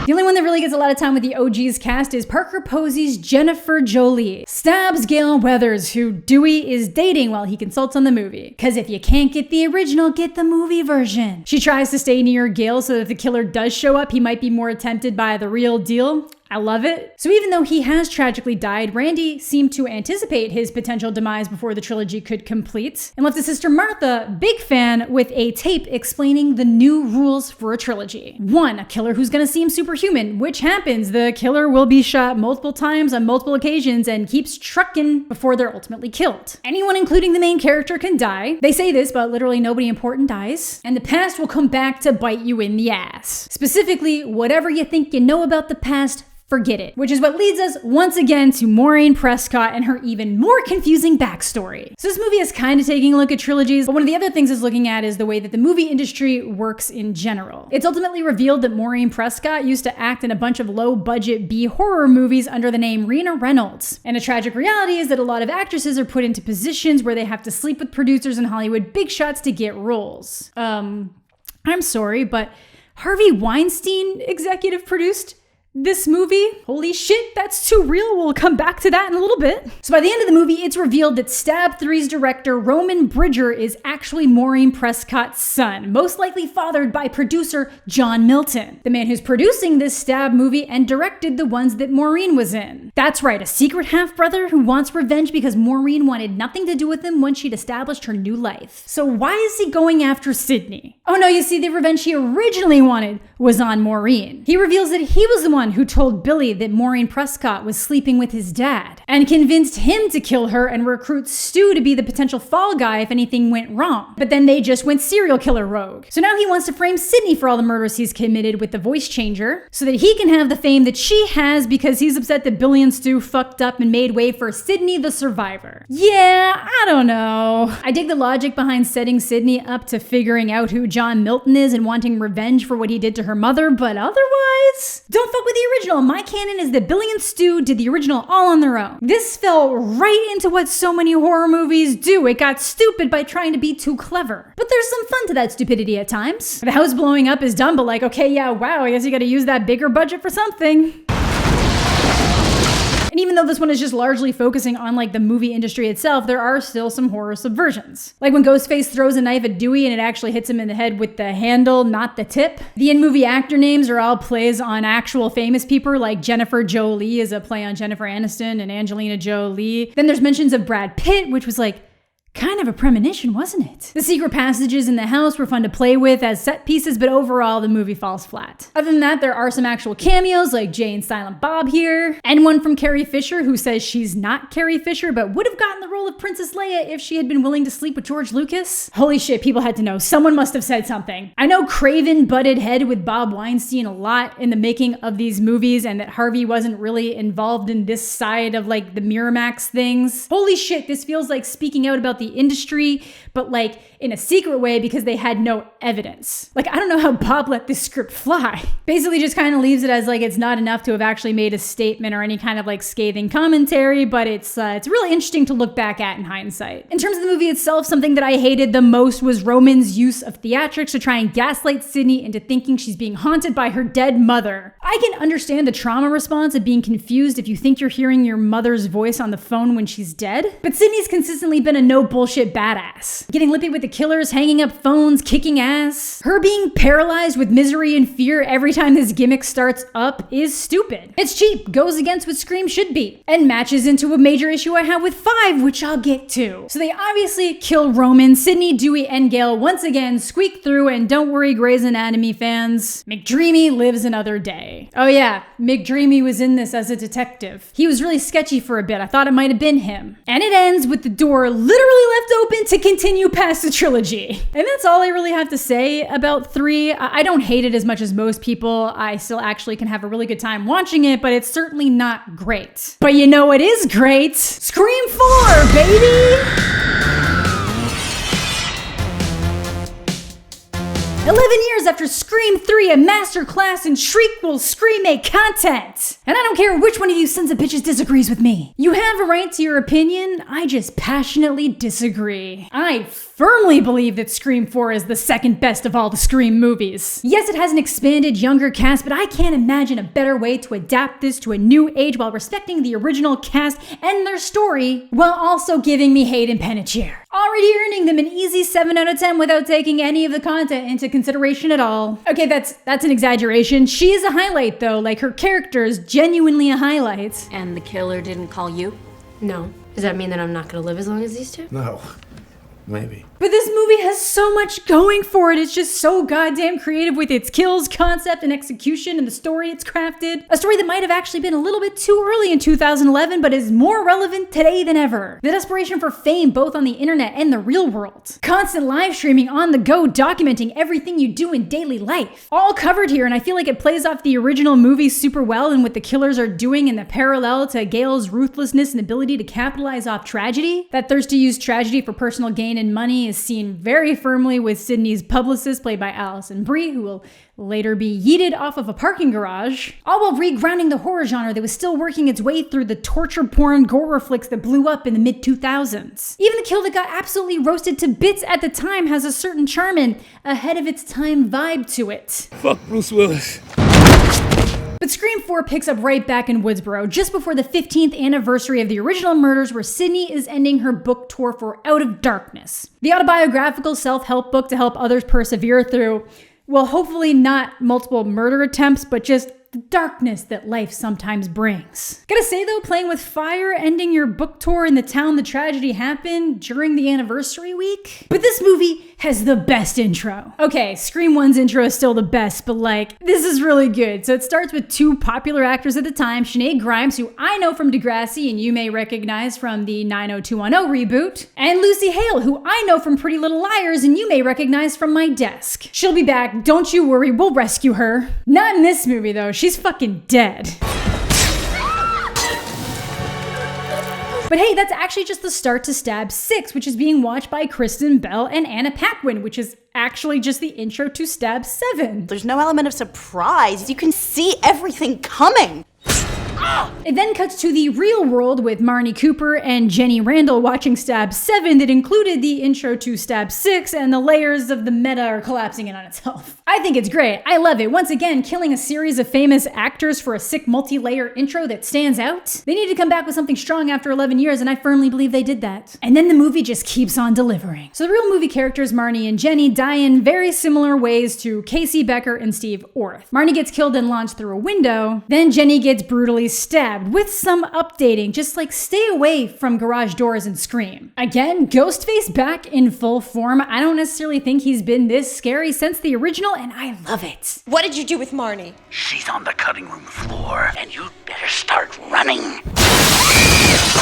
The only one that really gets a lot of time with the OG's cast is Parker Posey's Jennifer Jolie. Stabs Gale Weathers, who Dewey is dating while he consults on the movie. Cause if you can't get the original, get the movie version. She tries to stay near Gale so that if the killer does show up, he might be more tempted by the real deal. I love it. So even though he has tragically died, Randy seemed to anticipate his potential demise before the trilogy could complete, and left his sister Martha, big fan, with a tape explaining the new rules for a trilogy. 1, a killer who's gonna seem superhuman, which happens. The killer will be shot multiple times on multiple occasions and keeps trucking before they're ultimately killed. Anyone, including the main character, can die. They say this, but literally nobody important dies. And the past will come back to bite you in the ass. Specifically, whatever you think you know about the past, forget it. Which is what leads us once again to Maureen Prescott and her even more confusing backstory. So this movie is kind of taking a look at trilogies, but one of the other things it's looking at is the way that the movie industry works in general. It's ultimately revealed that Maureen Prescott used to act in a bunch of low-budget B-horror movies under the name Rena Reynolds. And a tragic reality is that a lot of actresses are put into positions where they have to sleep with producers and Hollywood big shots to get roles. I'm sorry, but Harvey Weinstein executive produced this movie? Holy shit, that's too real. We'll come back to that in a little bit. So by the end of the movie, it's revealed that Stab 3's director, Roman Bridger, is actually Maureen Prescott's son, most likely fathered by producer John Milton, the man who's producing this Stab movie and directed the ones that Maureen was in. That's right, a secret half-brother who wants revenge because Maureen wanted nothing to do with him once she'd established her new life. So why is he going after Sydney? Oh no, you see, the revenge he originally wanted was on Maureen. He reveals that he was the one who told Billy that Maureen Prescott was sleeping with his dad and convinced him to kill her and recruit Stu to be the potential fall guy if anything went wrong. But then they just went serial killer rogue. So now he wants to frame Sydney for all the murders he's committed with the voice changer so that he can have the fame that she has because he's upset that Billy and Stu fucked up and made way for Sydney the survivor. Yeah, I don't know. I dig the logic behind setting Sydney up to figuring out who John Milton is and wanting revenge for what he did to her mother, but otherwise, don't fuck with the original. My canon is that Billy and Stu did the original all on their own. This fell right into what so many horror movies do. It got stupid by trying to be too clever. But there's some fun to that stupidity at times. The house blowing up is dumb, but like, okay, yeah, wow, I guess you gotta use that bigger budget for something. And And even though this one is just largely focusing on like the movie industry itself, there are still some horror subversions. Like when Ghostface throws a knife at Dewey and it actually hits him in the head with the handle, not the tip. The in-movie actor names are all plays on actual famous people, like Jennifer Jolie is a play on Jennifer Aniston and Angelina Jolie. Then there's mentions of Brad Pitt, which was like kind of a premonition, wasn't it? The secret passages in the house were fun to play with as set pieces, but overall the movie falls flat. Other than that, there are some actual cameos like Jay and Silent Bob here, and one from Carrie Fisher who says she's not Carrie Fisher but would have gotten the role of Princess Leia if she had been willing to sleep with George Lucas. Holy shit, people had to know. Someone must have said something. I know Craven butted head with Bob Weinstein a lot in the making of these movies and that Harvey wasn't really involved in this side of like the Miramax things. Holy shit, this feels like speaking out about the industry, but like in a secret way because they had no evidence. Like, I don't know how Bob let this script fly. Basically just kind of leaves it as like it's not enough to have actually made a statement or any kind of like scathing commentary, but it's really interesting to look back at in hindsight. In terms of the movie itself, something that I hated the most was Roman's use of theatrics to try and gaslight Sydney into thinking she's being haunted by her dead mother. I can understand the trauma response of being confused if you think you're hearing your mother's voice on the phone when she's dead, but Sydney's consistently been a no bullshit badass. Getting lippy with the killers, hanging up phones, kicking ass. Her being paralyzed with misery and fear every time this gimmick starts up is stupid. It's cheap, goes against what Scream should be, and matches into a major issue I have with 5, which I'll get to. So they obviously kill Roman, Sydney, Dewey, and Gale once again squeak through, and don't worry Grey's Anatomy fans, McDreamy lives another day. Oh yeah, McDreamy was in this as a detective. He was really sketchy for a bit. I thought it might have been him. And it ends with the door literally left open to continue past the trilogy. And that's all I really have to say about 3. I don't hate it as much as most people. I still actually can have a really good time watching it, but it's certainly not great. But you know what is great? Scream 4, baby! 11 years after Scream 3, a masterclass in Shriekwell Scream-A content. And I don't care which one of you sons of bitches disagrees with me. You have a right to your opinion, I just passionately disagree. I firmly believe that Scream 4 is the second best of all the Scream movies. Yes, it has an expanded, younger cast, but I can't imagine a better way to adapt this to a new age while respecting the original cast and their story, while also giving me Hayden Panettiere. Already earning them an easy 7 out of 10 without taking any of the content into consideration at all. Okay, that's an exaggeration. She is a highlight though, like her character is genuinely a highlight. And the killer didn't call you? No. Does that mean that I'm not gonna live as long as these two? No. Maybe. But this movie has so much going for it. It's just so goddamn creative with its kills, concept, and execution, and the story it's crafted. A story that might have actually been a little bit too early in 2011, but is more relevant today than ever. The desperation for fame, both on the internet and the real world. Constant live streaming on the go, documenting everything you do in daily life. All covered here, and I feel like it plays off the original movie super well and what the killers are doing in the parallel to Gale's ruthlessness and ability to capitalize off tragedy. That thirst to use tragedy for personal gain and money is seen very firmly with Sydney's publicist, played by Alison Brie, who will later be yeeted off of a parking garage, all while regrounding the horror genre that was still working its way through the torture porn gore flicks that blew up in the mid-2000s. Even the kill that got absolutely roasted to bits at the time has a certain charm and ahead of its time vibe to it. Fuck Bruce Willis. But Scream 4 picks up right back in Woodsboro, just before the 15th anniversary of the original murders, where Sydney is ending her book tour for Out of Darkness. The autobiographical self-help book to help others persevere through, well, hopefully not multiple murder attempts, but just the darkness that life sometimes brings. Gotta say though, playing with fire, ending your book tour in the town the tragedy happened during the anniversary week. But this movie has the best intro. Okay, Scream 1's intro is still the best, but like, this is really good. So it starts with 2 popular actors at the time, Sinead Grimes, who I know from Degrassi and you may recognize from the 90210 reboot, and Lucy Hale, who I know from Pretty Little Liars and you may recognize from My Desk. She'll be back, don't you worry, we'll rescue her. Not in this movie though, she's fucking dead. But hey, that's actually just the start to Stab 6, which is being watched by Kristen Bell and Anna Paquin, which is actually just the intro to Stab 7. There's no element of surprise. You can see everything coming. It then cuts to the real world with Marnie Cooper and Jenny Randall watching Stab 7 that included the intro to Stab 6, and the layers of the meta are collapsing in on itself. I think it's great. I love it. Once again, killing a series of famous actors for a sick multi-layer intro that stands out. They need to come back with something strong after 11 years, and I firmly believe they did that. And then the movie just keeps on delivering. So the real movie characters, Marnie and Jenny, die in very similar ways to Casey Becker and Steve Orth. Marnie gets killed and launched through a window, then Jenny gets brutally stabbed, with some updating, just like stay away from garage doors and Scream. Again, Ghostface back in full form. I don't necessarily think he's been this scary since the original, and I love it. What did you do with Marnie? She's on the cutting room floor, and you'd better start running.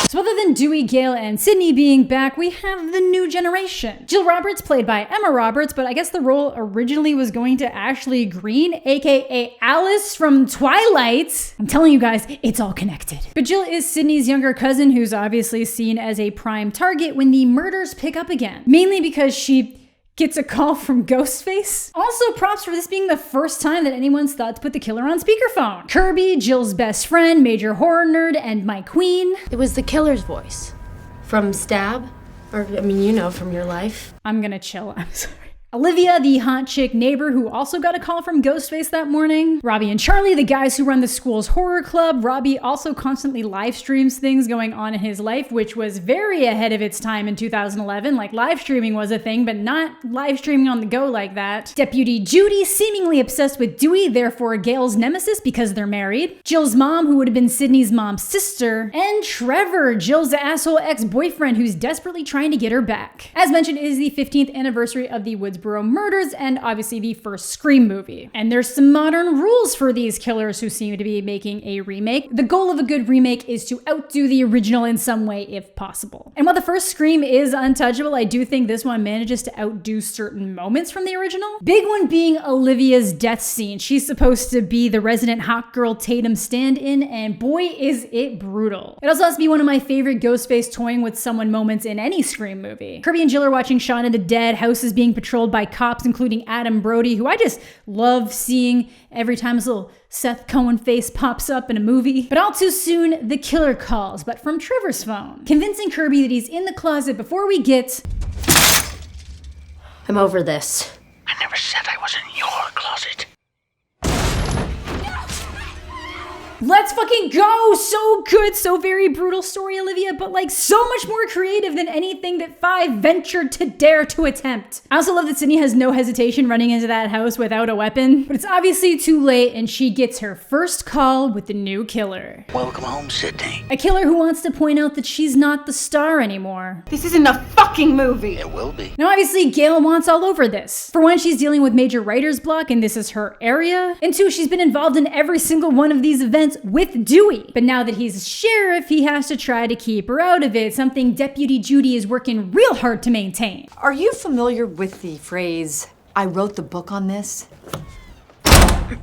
So other than Dewey, Gale, and Sydney being back, we have the new generation. Jill Roberts, played by Emma Roberts, but I guess the role originally was going to Ashley Greene, aka Alice from Twilight. I'm telling you guys, it's all connected. But Jill is Sydney's younger cousin, who's obviously seen as a prime target when the murders pick up again. Mainly because she gets a call from Ghostface. Also, props for this being the first time that anyone's thought to put the killer on speakerphone. Kirby, Jill's best friend, major horror nerd, and my queen. It was the killer's voice. From Stab? Or, I mean, you know, from your life. I'm gonna chill, I'm sorry. Olivia, the hot chick neighbor who also got a call from Ghostface that morning. Robbie and Charlie, the guys who run the school's horror club. Robbie also constantly live streams things going on in his life, which was very ahead of its time in 2011. Like, live streaming was a thing, but not live streaming on the go like that. Deputy Judy, seemingly obsessed with Dewey, therefore Gale's nemesis because they're married. Jill's mom, who would have been Sydney's mom's sister. And Trevor, Jill's asshole ex-boyfriend who's desperately trying to get her back. As mentioned, it is the 15th anniversary of the Woodsboro murders and obviously the first Scream movie. And there's some modern rules for these killers who seem to be making a remake. The goal of a good remake is to outdo the original in some way if possible. And while the first Scream is untouchable, I do think this one manages to outdo certain moments from the original. Big one being Olivia's death scene. She's supposed to be the resident hot girl Tatum stand-in, and boy is it brutal. It also has to be one of my favorite Ghostface toying with someone moments in any Scream movie. Kirby and Jill are watching Shaun of the Dead, houses being patrolled by cops, including Adam Brody, who I just love seeing every time his little Seth Cohen face pops up in a movie. But all too soon, the killer calls, but from Trevor's phone, convincing Kirby that he's in the closet before we get... I'm over this. I never said I was in your closet. Let's fucking go! So good, so very brutal story, Olivia, but like so much more creative than anything that 5 ventured to dare to attempt. I also love that Sydney has no hesitation running into that house without a weapon, but it's obviously too late and she gets her first call with the new killer. Welcome home, Sydney. A killer who wants to point out that she's not the star anymore. This isn't a fucking movie. It will be. Now obviously Gale wants all over this. For one, she's dealing with major writer's block and this is her area. And 2, she's been involved in every single one of these events with Dewey. But now that he's sheriff, he has to try to keep her out of it, something Deputy Judy is working real hard to maintain. Are you familiar with the phrase, I wrote the book on this?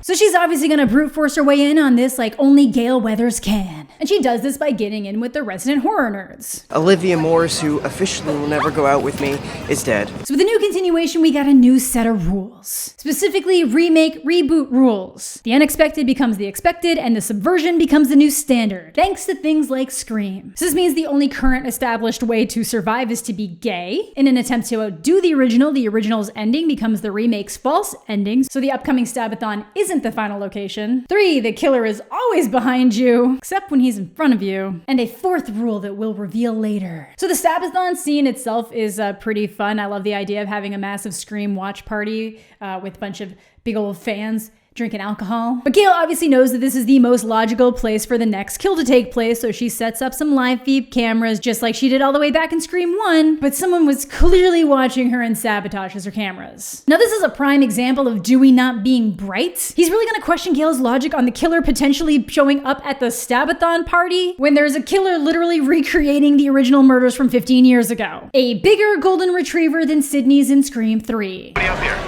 So she's obviously gonna brute force her way in on this like only Gale Weathers can. And she does this by getting in with the resident horror nerds. Olivia Morris, who officially will never go out with me, is dead. So with the new continuation, we got a new set of rules. Specifically, remake, reboot rules. The unexpected becomes the expected, and the subversion becomes the new standard, thanks to things like Scream. So this means the only current established way to survive is to be gay. In an attempt to outdo the original's ending becomes the remake's false ending, so the upcoming Stabathon isn't the final location. 3, the killer is always behind you, except when he's in front of you. And a 4th rule that we'll reveal later. So the Stabathon scene itself is pretty fun. I love the idea of having a massive Scream watch party with a bunch of big old fans drinking alcohol. But Gale obviously knows that this is the most logical place for the next kill to take place, so she sets up some live feed cameras just like she did all the way back in Scream 1, but someone was clearly watching her and sabotages her cameras. Now this is a prime example of Dewey not being bright. He's really gonna question Gale's logic on the killer potentially showing up at the Stabathon party when there's a killer literally recreating the original murders from 15 years ago. A bigger golden retriever than Sydney's in Scream 3. Up here.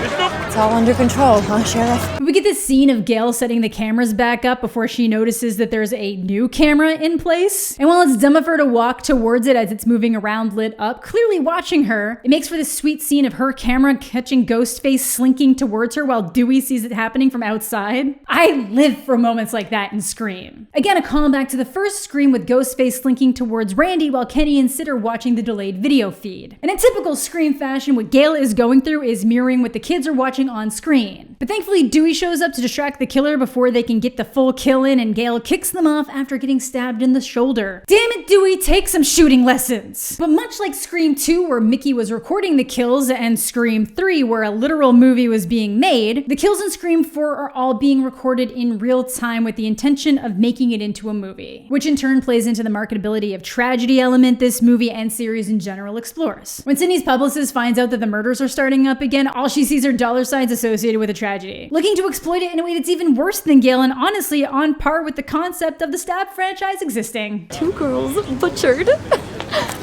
There's no It's all under control, huh, Sheriff? We get this scene of Gail setting the cameras back up before she notices that there's a new camera in place. And while it's dumb of her to walk towards it as it's moving around lit up, clearly watching her, it makes for this sweet scene of her camera catching Ghostface slinking towards her while Dewey sees it happening from outside. I live for moments like that in Scream. Again, a callback to the first Scream with Ghostface slinking towards Randy while Kenny and Sid are watching the delayed video feed. And in typical Scream fashion, what Gail is going through is mirroring what the kids are watching on screen. But thankfully, Dewey shows up to distract the killer before they can get the full kill in, and Gail kicks them off after getting stabbed in the shoulder. Damn it, Dewey, take some shooting lessons. But much like Scream 2, where Mickey was recording the kills, and Scream 3, where a literal movie was being made, the kills in Scream 4 are all being recorded in real time with the intention of making it into a movie, which in turn plays into the marketability of tragedy element this movie and series in general explores. When Sydney's publicist finds out that the murders are starting up again, all she sees are dollar signs associated with a tragedy, looking to exploit it in a way that's even worse than Gail and honestly on par with the concept of the Stab franchise existing. 2 girls butchered.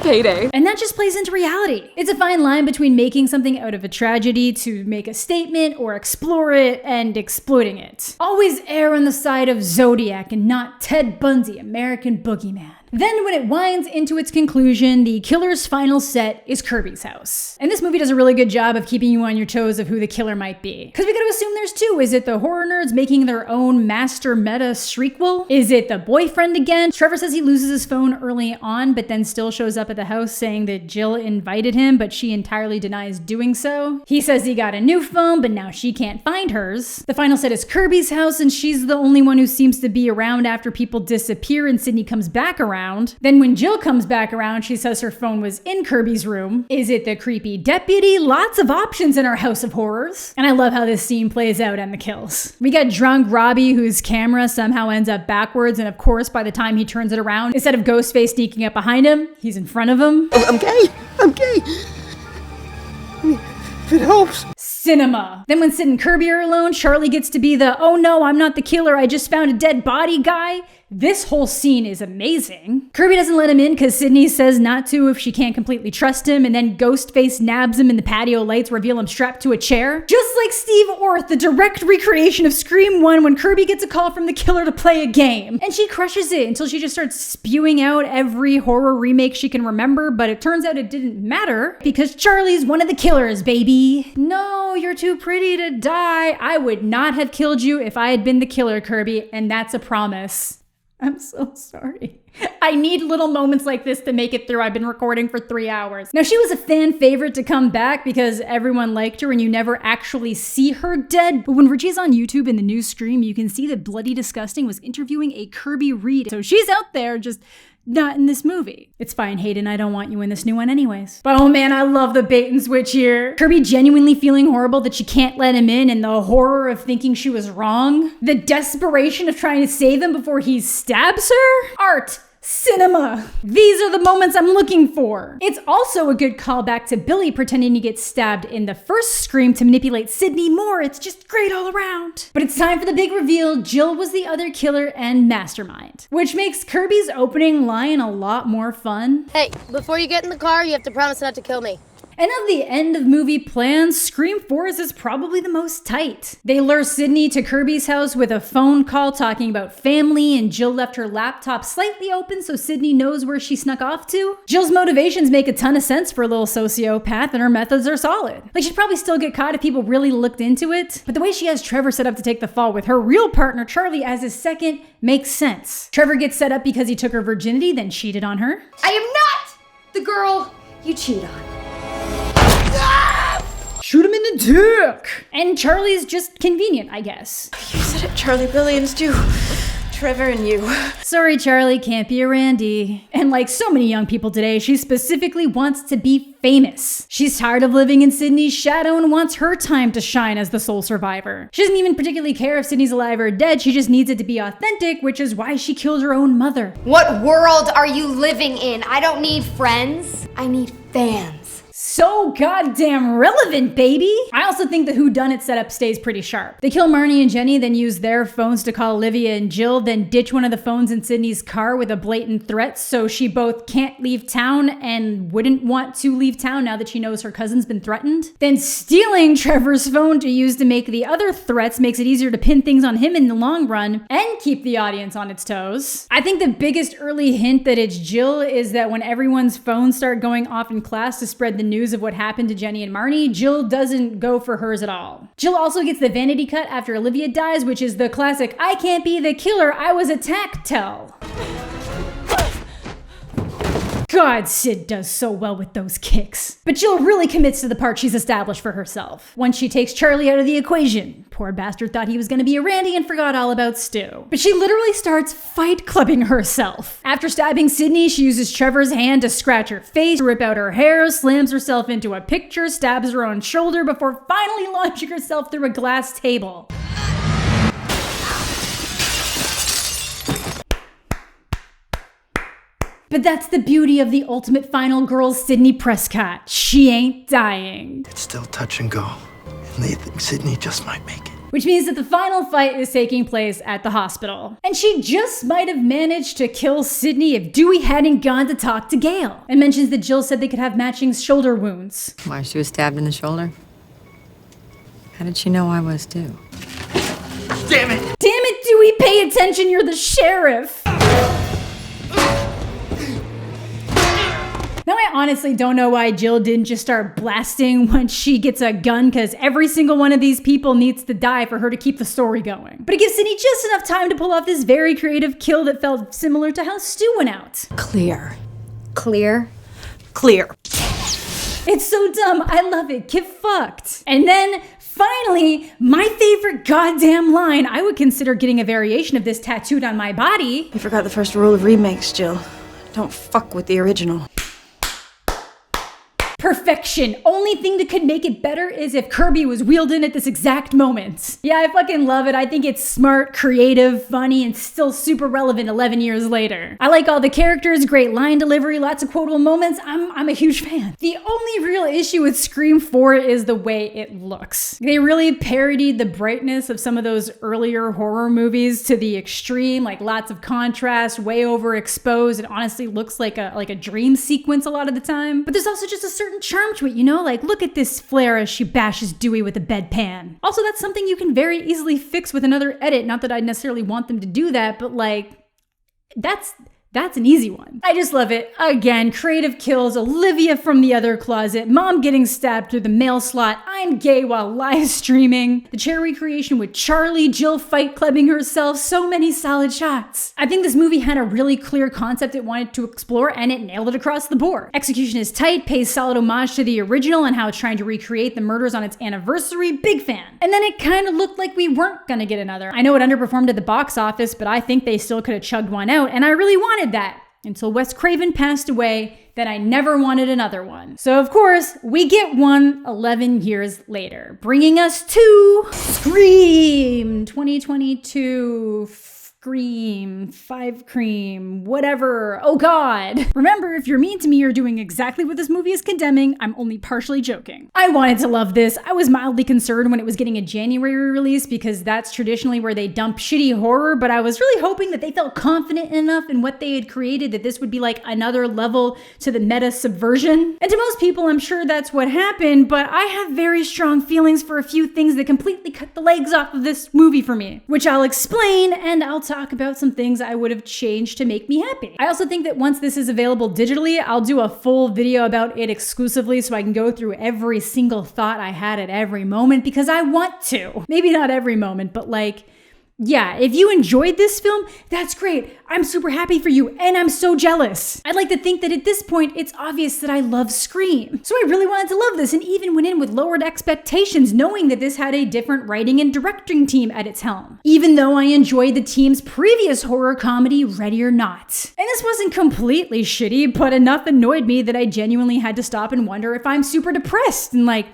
Payday. And that just plays into reality. It's a fine line between making something out of a tragedy to make a statement or explore it and exploiting it. Always err on the side of Zodiac and not Ted Bundy, American boogeyman. Then when it winds into its conclusion, the killer's final set is Kirby's house. And this movie does a really good job of keeping you on your toes of who the killer might be. Because we gotta assume there's two. Is it the horror nerds making their own master meta shriekquel? Is it the boyfriend again? Trevor says he loses his phone early on, but then still shows up at the house saying that Jill invited him, but she entirely denies doing so. He says he got a new phone, but now she can't find hers. The final set is Kirby's house, and she's the only one who seems to be around after people disappear and Sydney comes back around. Then when Jill comes back around, she says her phone was in Kirby's room. Is it the creepy deputy? Lots of options in our house of horrors. And I love how this scene plays out and the kills. We got drunk Robbie, whose camera somehow ends up backwards, and of course, by the time he turns it around, instead of Ghostface sneaking up behind him, he's in front of him. I'm gay! I'm gay! I mean, if it helps. Cinema. Then when Sid and Kirby are alone, Charlie gets to be the, oh no, I'm not the killer, I just found a dead body guy. This whole scene is amazing. Kirby doesn't let him in because Sydney says not to if she can't completely trust him, and then Ghostface nabs him and the patio lights reveal him strapped to a chair. Just like Steve Orth, the direct recreation of Scream 1 when Kirby gets a call from the killer to play a game. And she crushes it until she just starts spewing out every horror remake she can remember, but it turns out it didn't matter because Charlie's one of the killers, baby. No, you're too pretty to die. I would not have killed you if I had been the killer, Kirby, and that's a promise. I'm so sorry. I need little moments like this to make it through. I've been recording for 3 hours. Now, she was a fan favorite to come back because everyone liked her and you never actually see her dead. But when Reggie's on YouTube in the new Scream, you can see that Bloody Disgusting was interviewing a Kirby Reed. So she's out there just not in this movie. It's fine, Hayden, I don't want you in this new one anyways. But oh man, I love the bait and switch here. Kirby genuinely feeling horrible that she can't let him in, and the horror of thinking she was wrong. The desperation of trying to save him before he stabs her. Art. Cinema. These are the moments I'm looking for. It's also a good callback to Billy pretending to get stabbed in the first Scream to manipulate Sydney more. It's just great all around. But it's time for the big reveal. Jill was the other killer and mastermind, which makes Kirby's opening line a lot more fun. Hey, before you get in the car, you have to promise not to kill me. And of the end of movie plans, Scream 4's is probably the most tight. They lure Sydney to Kirby's house with a phone call talking about family, and Jill left her laptop slightly open so Sydney knows where she snuck off to. Jill's motivations make a ton of sense for a little sociopath, and her methods are solid. Like, she'd probably still get caught if people really looked into it, but the way she has Trevor set up to take the fall with her real partner, Charlie, as his second makes sense. Trevor gets set up because he took her virginity, then cheated on her. I am not the girl you cheat on. Shoot him in the dick! And Charlie's just convenient, I guess. You said it, Charlie Billions do. Trevor and you. Sorry, Charlie, can't be a Randy. And like so many young people today, she specifically wants to be famous. She's tired of living in Sydney's shadow and wants her time to shine as the sole survivor. She doesn't even particularly care if Sydney's alive or dead, she just needs it to be authentic, which is why she killed her own mother. What world are you living in? I don't need friends. I need fans. so goddamn relevant, baby. I also think the whodunit setup stays pretty sharp. They kill Marnie and Jenny, then use their phones to call Olivia and Jill, then ditch one of the phones in Sydney's car with a blatant threat so she both can't leave town and wouldn't want to leave town now that she knows her cousin's been threatened. Then stealing Trevor's phone to use to make the other threats makes it easier to pin things on him in the long run and keep the audience on its toes. I think the biggest early hint that it's Jill is that when everyone's phones start going off in class to spread the news of what happened to Jenny and Marnie, Jill doesn't go for hers at all. Jill also gets the vanity cut after Olivia dies, which is the classic "I can't be the killer, I was attacked" tell. God, Sid does so well with those kicks. But Jill really commits to the part she's established for herself. Once she takes Charlie out of the equation, poor bastard thought he was gonna be a Randy and forgot all about Stu. But she literally starts fight clubbing herself. After stabbing Sydney, she uses Trevor's hand to scratch her face, rip out her hair, slams herself into a picture, stabs her own shoulder before finally launching herself through a glass table. But that's the beauty of the ultimate final girl, Sydney Prescott. She ain't dying. It's still touch and go, and they think Sydney just might make it. Which means that the final fight is taking place at the hospital. And she just might have managed to kill Sydney if Dewey hadn't gone to talk to Gail. And mentions that Jill said they could have matching shoulder wounds. Why, she was stabbed in the shoulder? How did she know I was too? Damn it! Damn it, Dewey, pay attention, you're the sheriff! Now, I honestly don't know why Jill didn't just start blasting when she gets a gun, because every single one of these people needs to die for her to keep the story going. But it gives Sydney just enough time to pull off this very creative kill that felt similar to how Stu went out. Clear. Clear? Clear. It's so dumb. I love it. Get fucked. And then finally, my favorite goddamn line. I would consider getting a variation of this tattooed on my body. You forgot the first rule of remakes, Jill. Don't fuck with the original. Perfection. Only thing that could make it better is if Kirby was wheeled in at this exact moment. Yeah, I fucking love it. I think it's smart, creative, funny, and still super relevant 11 years later. I like all the characters, great line delivery, lots of quotable moments. I'm a huge fan. The only real issue with Scream 4 is the way it looks. They really parodied the brightness of some of those earlier horror movies to the extreme, like lots of contrast, way overexposed. It honestly looks like a dream sequence a lot of the time. But there's also just a certain charm to it, you know? Like, look at this flare as she bashes Dewey with a bedpan. Also, that's something you can very easily fix with another edit. Not that I necessarily want them to do that, but like, that's an easy one. I just love it. Again, creative kills, Olivia from the other closet, mom getting stabbed through the mail slot, I'm gay while live streaming, the chair recreation with Charlie, Jill fight clubbing herself, so many solid shots. I think this movie had a really clear concept it wanted to explore, and it nailed it across the board. Execution is tight, pays solid homage to the original and how it's trying to recreate the murders on its anniversary, big fan. And then it kind of looked like we weren't gonna get another. I know it underperformed at the box office, but I think they still could have chugged one out, and I really wanted that until Wes Craven passed away. Then I never wanted another one. So of course, we get one 11 years later, bringing us to Scream 2022. Scream, 5 cream, whatever. Oh God. Remember, if you're mean to me, you're doing exactly what this movie is condemning. I'm only partially joking. I wanted to love this. I was mildly concerned when it was getting a January release because that's traditionally where they dump shitty horror, but I was really hoping that they felt confident enough in what they had created that this would be like another level to the meta subversion. And to most people, I'm sure that's what happened, but I have very strong feelings for a few things that completely cut the legs off of this movie for me, which I'll explain, and I'll talk about some things I would have changed to make me happy. I also think that once this is available digitally, I'll do a full video about it exclusively so I can go through every single thought I had at every moment because I want to. Maybe not every moment, but like, yeah, if you enjoyed this film, that's great. I'm super happy for you, and I'm so jealous. I'd like to think that at this point, it's obvious that I love Scream. So I really wanted to love this, and even went in with lowered expectations, knowing that this had a different writing and directing team at its helm. Even though I enjoyed the team's previous horror comedy, Ready or Not. And this wasn't completely shitty, but enough annoyed me that I genuinely had to stop and wonder if I'm super depressed, and like,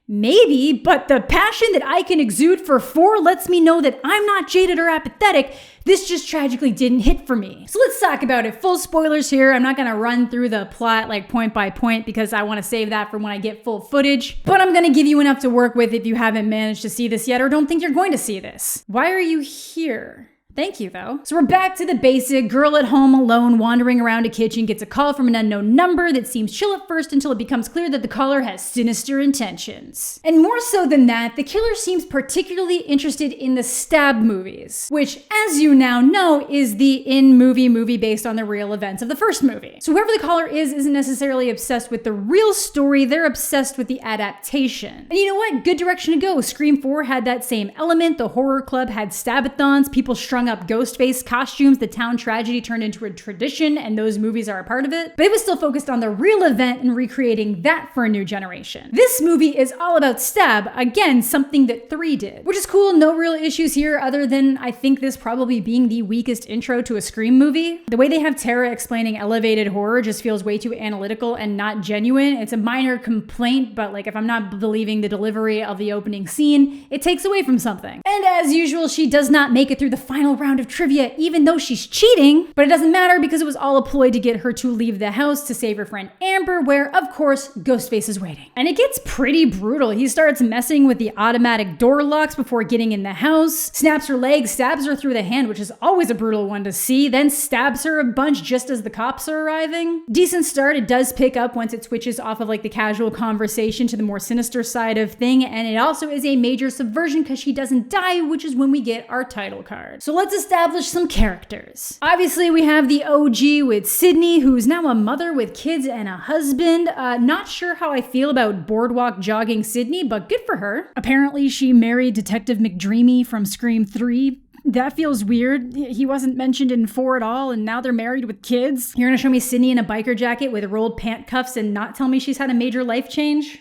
Maybe, but the passion that I can exude for 4 lets me know that I'm not jaded or apathetic. This just tragically didn't hit for me. So let's talk about it. Full spoilers here. I'm not gonna run through the plot like point by point because I wanna save that for when I get full footage. But I'm gonna give you enough to work with if you haven't managed to see this yet or don't think you're going to see this. Why are you here? Thank you, though. So we're back to the basic. Girl at home alone wandering around a kitchen gets a call from an unknown number that seems chill at first until it becomes clear that the caller has sinister intentions. And more so than that, the killer seems particularly interested in the stab movies, which, as you now know, is the in-movie based on the real events of the first movie. So whoever the caller isn't necessarily obsessed with the real story, they're obsessed with the adaptation. And you know what? Good direction to go. Scream 4 had that same element. The horror club had stabathons. People strung up ghost face costumes. The town tragedy turned into a tradition, and those movies are a part of it. But it was still focused on the real event and recreating that for a new generation. This movie is all about stab, again, something that 3 did, which is cool. No real issues here other than I think this probably being the weakest intro to a Scream movie. The way they have Tara explaining elevated horror just feels way too analytical and not genuine. It's a minor complaint, but like if I'm not believing the delivery of the opening scene, it takes away from something. And as usual, she does not make it through the final round of trivia, even though she's cheating, but it doesn't matter because it was all a ploy to get her to leave the house to save her friend Amber, where of course Ghostface is waiting. And it gets pretty brutal. He starts messing with the automatic door locks before getting in the house, snaps her leg, stabs her through the hand, which is always a brutal one to see, then stabs her a bunch just as the cops are arriving. Decent start. It does pick up once it switches off of like the casual conversation to the more sinister side of thing, and it also is a major subversion because she doesn't die, which is when we get our title card. So let's establish some characters. Obviously, we have the OG with Sydney, who's now a mother with kids and a husband. Not sure how I feel about boardwalk jogging Sydney, but good for her. Apparently, she married Detective McDreamy from Scream 3. That feels weird. He wasn't mentioned in 4 at all, and now they're married with kids. You're gonna show me Sydney in a biker jacket with rolled pant cuffs and not tell me she's had a major life change?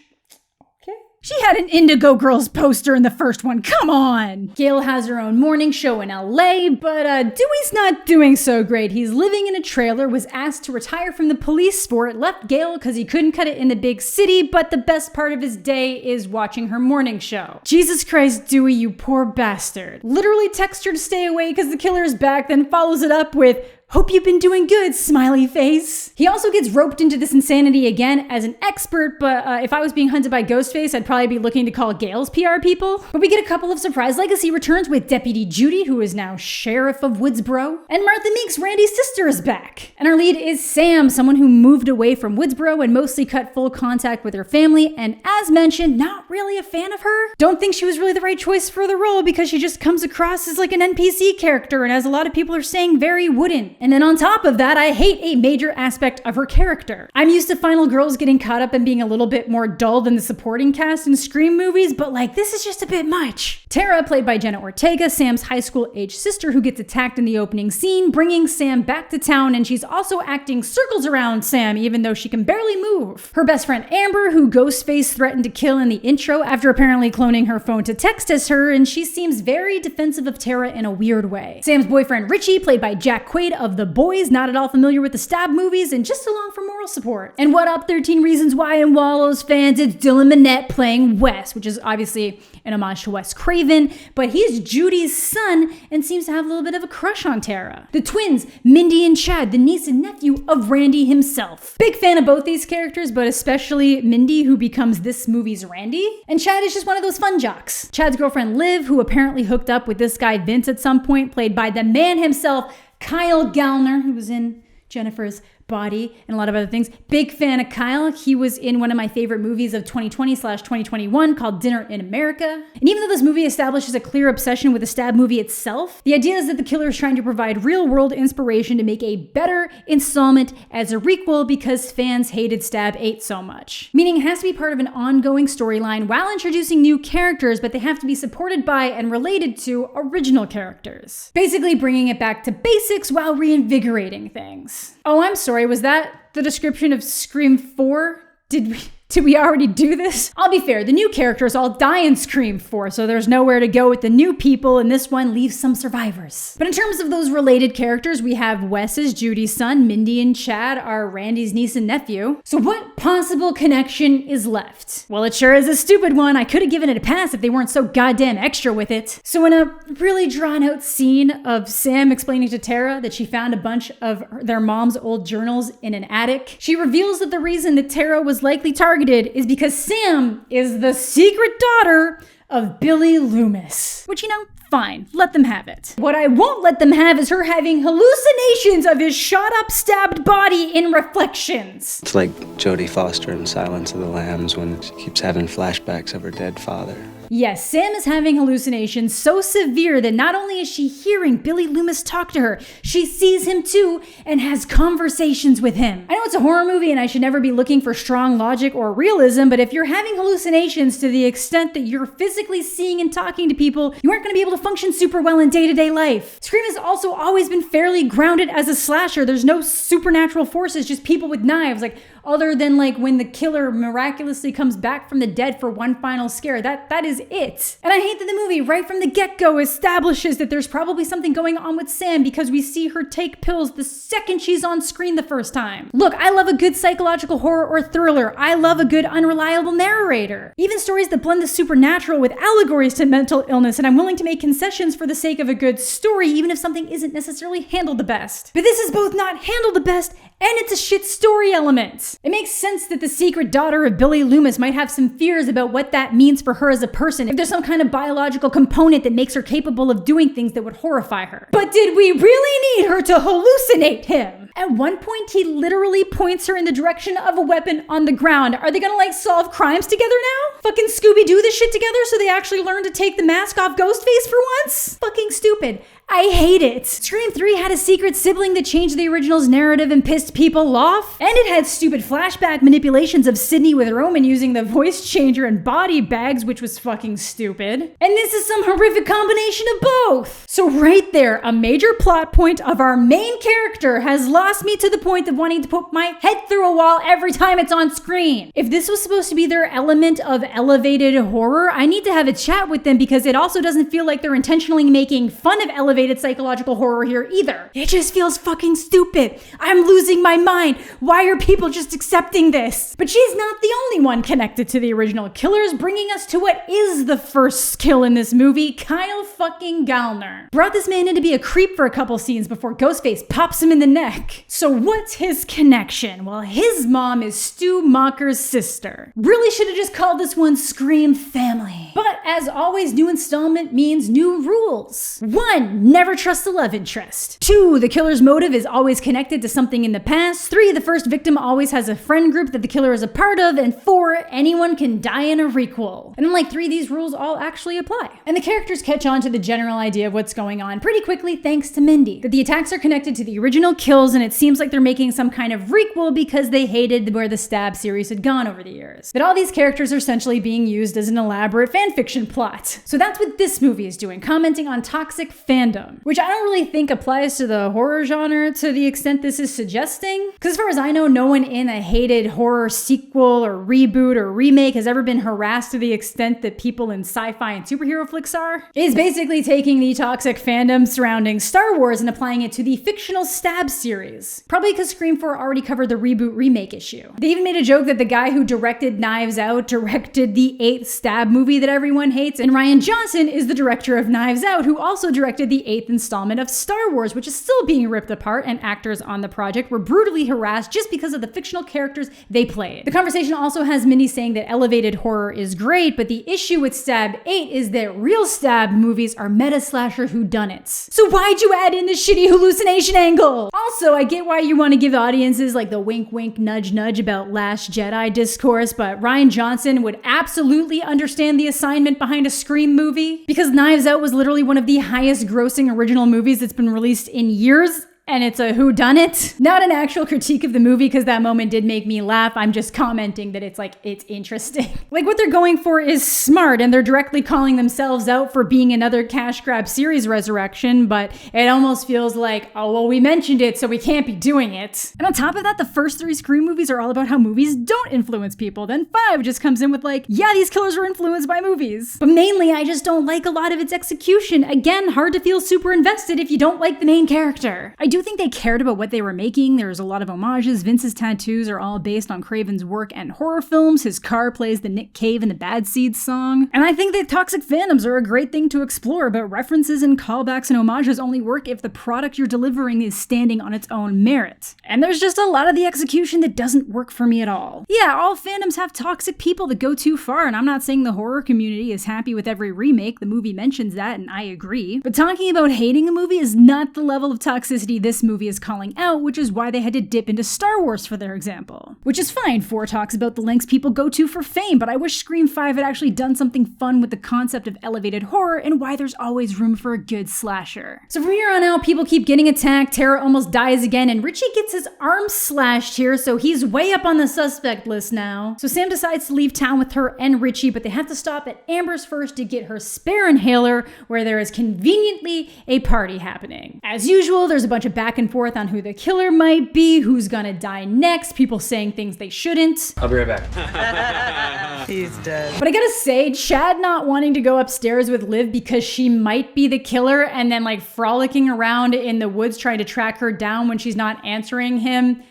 She had an Indigo Girls poster in the first one, come on! Gail has her own morning show in LA, but Dewey's not doing so great. He's living in a trailer, was asked to retire from the police sport, left Gail because he couldn't cut it in the big city, but the best part of his day is watching her morning show. Jesus Christ, Dewey, you poor bastard. Literally texts her to stay away because the killer is back, then follows it up with, "Hope you've been doing good, smiley face." He also gets roped into this insanity again as an expert, but if I was being hunted by Ghostface, I'd probably be looking to call Gail's PR people. But we get a couple of surprise legacy returns with Deputy Judy, who is now Sheriff of Woodsboro, and Martha Meeks, Randy's sister, is back. And our lead is Sam, someone who moved away from Woodsboro and mostly cut full contact with her family, and as mentioned, not really a fan of her. Don't think she was really the right choice for the role because she just comes across as like an NPC character and, as a lot of people are saying, very wooden. And then on top of that, I hate a major aspect of her character. I'm used to Final Girls getting caught up and being a little bit more dull than the supporting cast in Scream movies, but like this is just a bit much. Tara, played by Jenna Ortega, Sam's high school age sister who gets attacked in the opening scene, bringing Sam back to town, and she's also acting circles around Sam even though she can barely move. Her best friend Amber, who Ghostface threatened to kill in the intro after apparently cloning her phone to text as her, and she seems very defensive of Tara in a weird way. Sam's boyfriend Richie, played by Jack Quaid of The Boys, not at all familiar with the stab movies and just along for moral support. And what up, 13 Reasons Why and Wallows fans? It's Dylan Minnette playing Wes, which is obviously an homage to Wes Craven, but he's Judy's son and seems to have a little bit of a crush on Tara. The twins, Mindy and Chad, the niece and nephew of Randy himself. Big fan of both these characters, but especially Mindy, who becomes this movie's Randy. And Chad is just one of those fun jocks. Chad's girlfriend Liv, who apparently hooked up with this guy Vince at some point, played by the man himself, Kyle Gallner, who was in Jennifer's Body and a lot of other things. Big fan of Kyle. He was in one of my favorite movies of 2020/2021 called Dinner in America. And even though this movie establishes a clear obsession with the stab movie itself, the idea is that the killer is trying to provide real-world inspiration to make a better installment as a requel because fans hated Stab 8 so much. Meaning it has to be part of an ongoing storyline while introducing new characters, but they have to be supported by and related to original characters. Basically bringing it back to basics while reinvigorating things. Oh, I'm sorry, was that the description of Scream 4? Did Did we already do this? I'll be fair, the new characters all die in Scream 4, so there's nowhere to go with the new people, and this one leaves some survivors. But in terms of those related characters, we have Wes as Judy's son, Mindy and Chad are Randy's niece and nephew. So what possible connection is left? Well, it sure is a stupid one. I could have given it a pass if they weren't so goddamn extra with it. So in a really drawn out scene of Sam explaining to Tara that she found a bunch of their mom's old journals in an attic, she reveals that the reason that Tara was likely targeted is because Sam is the secret daughter of Billy Loomis. Which, fine, let them have it. What I won't let them have is her having hallucinations of his shot up, stabbed body in reflections. It's like Jodie Foster in Silence of the Lambs when she keeps having flashbacks of her dead father. Yes, Sam is having hallucinations so severe that not only is she hearing Billy Loomis talk to her, she sees him too and has conversations with him. I know it's a horror movie and I should never be looking for strong logic or realism, but if you're having hallucinations to the extent that you're physically seeing and talking to people, you aren't going to be able to function super well in day-to-day life. Scream has also always been fairly grounded as a slasher. There's no supernatural forces, just people with knives, other than when the killer miraculously comes back from the dead for one final scare. That is it. And I hate that the movie right from the get-go establishes that there's probably something going on with Sam because we see her take pills the second she's on screen the first time. Look, I love a good psychological horror or thriller. I love a good unreliable narrator. Even stories that blend the supernatural with allegories to mental illness, and I'm willing to make concessions for the sake of a good story, even if something isn't necessarily handled the best. But this is both not handled the best and it's a shit story element. It makes sense that the secret daughter of Billy Loomis might have some fears about what that means for her as a person, if there's some kind of biological component that makes her capable of doing things that would horrify her. But did we really need her to hallucinate him? At one point, he literally points her in the direction of a weapon on the ground. Are they gonna solve crimes together now? Fucking Scooby-Doo this shit together so they actually learn to take the mask off Ghostface for once? Fucking stupid. I hate it. Scream 3 had a secret sibling that changed the original's narrative and pissed people off. And it had stupid flashback manipulations of Sydney with Roman using the voice changer and body bags, which was fucking stupid. And this is some horrific combination of both. So right there, a major plot point of our main character has lost me to the point of wanting to put my head through a wall every time it's on screen. If this was supposed to be their element of elevated horror, I need to have a chat with them because it also doesn't feel like they're intentionally making fun of elevated psychological horror here either. It just feels fucking stupid. I'm losing my mind. Why are people just accepting this? But she's not the only one connected to the original killers, bringing us to what is the first kill in this movie, Kyle fucking Gallner. Brought this man in to be a creep for a couple scenes before Ghostface pops him in the neck. So what's his connection? Well, his mom is Stu Macher's sister. Really should have just called this one Scream Family. But as always, new installment means new rules. 1, never trust the love interest. 2, the killer's motive is always connected to something in the past. 3, the first victim always has a friend group that the killer is a part of. And 4, anyone can die in a requel. And unlike 3, these rules all actually apply. And the characters catch on to the general idea of what's going on pretty quickly thanks to Mindy. That the attacks are connected to the original kills and it seems like they're making some kind of requel because they hated where the Stab series had gone over the years. That all these characters are essentially being used as an elaborate fanfiction plot. So that's what this movie is doing, commenting on toxic fandom, which I don't really think applies to the horror genre to the extent this is suggesting. Because as far as I know, no one in a hated horror sequel or reboot or remake has ever been harassed to the extent that people in sci-fi and superhero flicks are. It's basically taking the toxic fandom surrounding Star Wars and applying it to the fictional Stab series. Probably because Scream 4 already covered the reboot remake issue. They even made a joke that the guy who directed Knives Out directed the 8th Stab movie that everyone hates, and Rian Johnson is the director of Knives Out, who also directed the 8th installment of Star Wars, which is still being ripped apart, and actors on the project were brutally harassed just because of the fictional characters they played. The conversation also has Mindy saying that elevated horror is great, but the issue with Stab 8 is that real Stab movies are meta-slasher whodunits. So why'd you add in the shitty hallucination angle? Also, I get why you want to give audiences the wink wink nudge nudge about Last Jedi discourse, but Rian Johnson would absolutely understand the assignment behind a Scream movie because Knives Out was literally one of the highest grossing original movies that's been released in years. and it's a whodunit. Not an actual critique of the movie because that moment did make me laugh. I'm just commenting that it's interesting. Like what they're going for is smart and they're directly calling themselves out for being another cash grab series resurrection, but it almost feels like, oh, well, we mentioned it, so we can't be doing it. And on top of that, the first 3 Scream movies are all about how movies don't influence people. Then 5 just comes in with like, yeah, these killers were influenced by movies. But mainly, I just don't like a lot of its execution. Again, hard to feel super invested if you don't like the main character. I do think they cared about what they were making. There's a lot of homages. Vince's tattoos are all based on Craven's work and horror films. His car plays the Nick Cave and the Bad Seeds song. And I think that toxic fandoms are a great thing to explore, but references and callbacks and homages only work if the product you're delivering is standing on its own merit. And there's just a lot of the execution that doesn't work for me at all. Yeah, all fandoms have toxic people that go too far, and I'm not saying the horror community is happy with every remake. The movie mentions that, and I agree. But talking about hating a movie is not the level of toxicity this movie is calling out, which is why they had to dip into Star Wars for their example. Which is fine. 4 talks about the lengths people go to for fame, but I wish Scream 5 had actually done something fun with the concept of elevated horror and why there's always room for a good slasher. So from here on out, people keep getting attacked, Tara almost dies again, and Richie gets his arm slashed here, so he's way up on the suspect list now. So Sam decides to leave town with her and Richie, but they have to stop at Amber's first to get her spare inhaler, where there is conveniently a party happening. As usual, there's a bunch of back and forth on who the killer might be, who's gonna die next, people saying things they shouldn't. I'll be right back. He's dead. But I gotta say, Chad not wanting to go upstairs with Liv because she might be the killer and then like frolicking around in the woods trying to track her down when she's not answering him.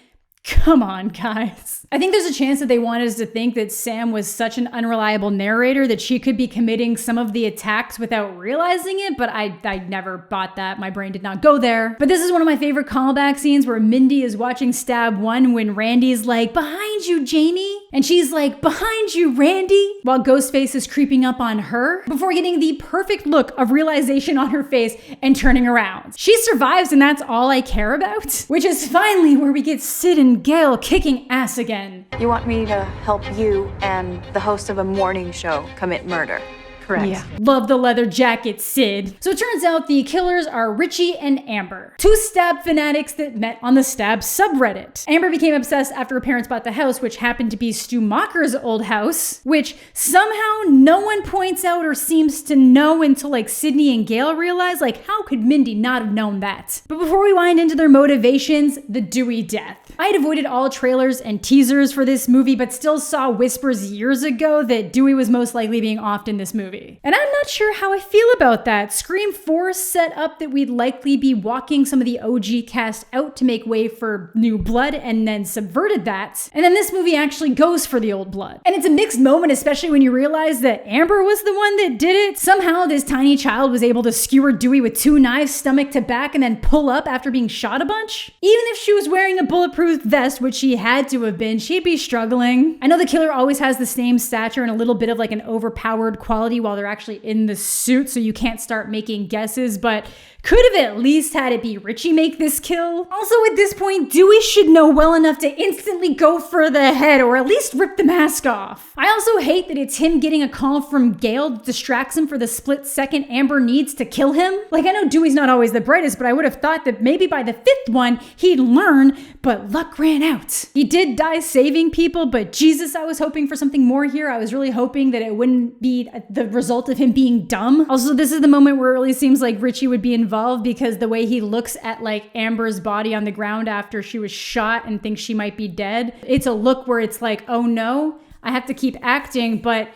Come on, guys. I think there's a chance that they wanted us to think that Sam was such an unreliable narrator that she could be committing some of the attacks without realizing it, but I never bought that. My brain did not go there. But this is one of my favorite callback scenes where Mindy is watching Stab 1 when Randy's like, behind you, Jamie. And she's like, behind you, Randy, while Ghostface is creeping up on her before getting the perfect look of realization on her face and turning around. She survives and that's all I care about, which is finally where we get Sid and Gail kicking ass again. You want me to help you and the host of a morning show commit murder? Correct. Yeah. Love the leather jacket, Sid. So it turns out the killers are Richie and Amber, 2 Stab fanatics that met on the Stab subreddit. Amber became obsessed after her parents bought the house, which happened to be Stu Macher's old house, which somehow no one points out or seems to know until like Sydney and Gail realize, like, how could Mindy not have known that? But before we wind into their motivations, the Dewey death. I had avoided all trailers and teasers for this movie, but still saw whispers years ago that Dewey was most likely being offed in this movie. And I'm not sure how I feel about that. Scream 4 set up that we'd likely be walking some of the OG cast out to make way for new blood and then subverted that. And then this movie actually goes for the old blood. And it's a mixed moment, especially when you realize that Amber was the one that did it. Somehow this tiny child was able to skewer Dewey with 2 knives, stomach to back, and then pull up after being shot a bunch. Even if she was wearing a bulletproof vest, which she had to have been, she'd be struggling. I know the killer always has the same stature and a little bit of like an overpowered quality while they're actually in the suit, so you can't start making guesses, but could have at least had it be Richie make this kill. Also, at this point, Dewey should know well enough to instantly go for the head or at least rip the mask off. I also hate that it's him getting a call from Gail that distracts him for the split second Amber needs to kill him. Like, I know Dewey's not always the brightest, but I would have thought that maybe by the 5th one, he'd learn, but luck ran out. He did die saving people, but Jesus, I was hoping for something more here. I was really hoping that it wouldn't be the result of him being dumb. Also, this is the moment where it really seems like Richie would be involved because the way he looks at like Amber's body on the ground after she was shot and thinks she might be dead, it's a look where it's like, oh no, I have to keep acting, but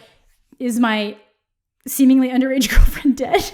is my seemingly underage girlfriend dead?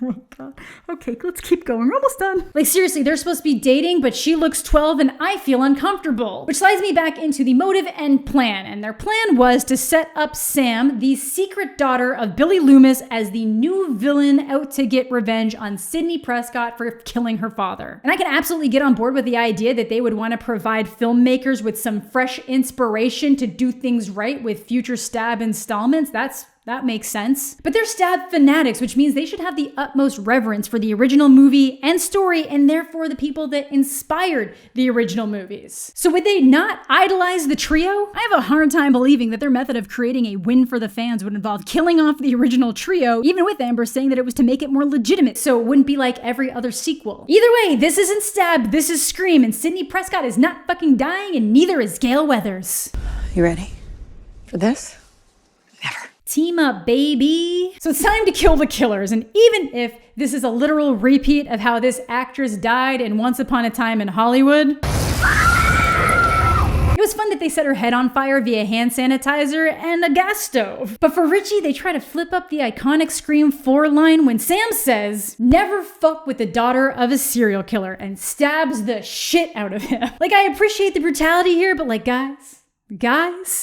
Oh my God. Okay, let's keep going. We're almost done. Like, seriously, they're supposed to be dating, but she looks 12 and I feel uncomfortable. Which slides me back into the motive and plan. And their plan was to set up Sam, the secret daughter of Billy Loomis, as the new villain out to get revenge on Sidney Prescott for killing her father. And I can absolutely get on board with the idea that they would want to provide filmmakers with some fresh inspiration to do things right with future Stab installments. That's That makes sense. But they're stab fanatics, which means they should have the utmost reverence for the original movie and story, and therefore the people that inspired the original movies. So would they not idolize the trio? I have a hard time believing that their method of creating a win for the fans would involve killing off the original trio, even with Amber saying that it was to make it more legitimate, so it wouldn't be like every other sequel. Either way, this isn't Stab, this is Scream, and Sidney Prescott is not fucking dying, and neither is Gale Weathers. You ready for this? Team up, baby. So it's time to kill the killers. And even if this is a literal repeat of how this actress died in Once Upon a Time in Hollywood, it was fun that they set her head on fire via hand sanitizer and a gas stove. But for Richie, they try to flip up the iconic Scream 4 line when Sam says, "Never fuck with the daughter of a serial killer," and stabs the shit out of him. Like, I appreciate the brutality here, but like, guys.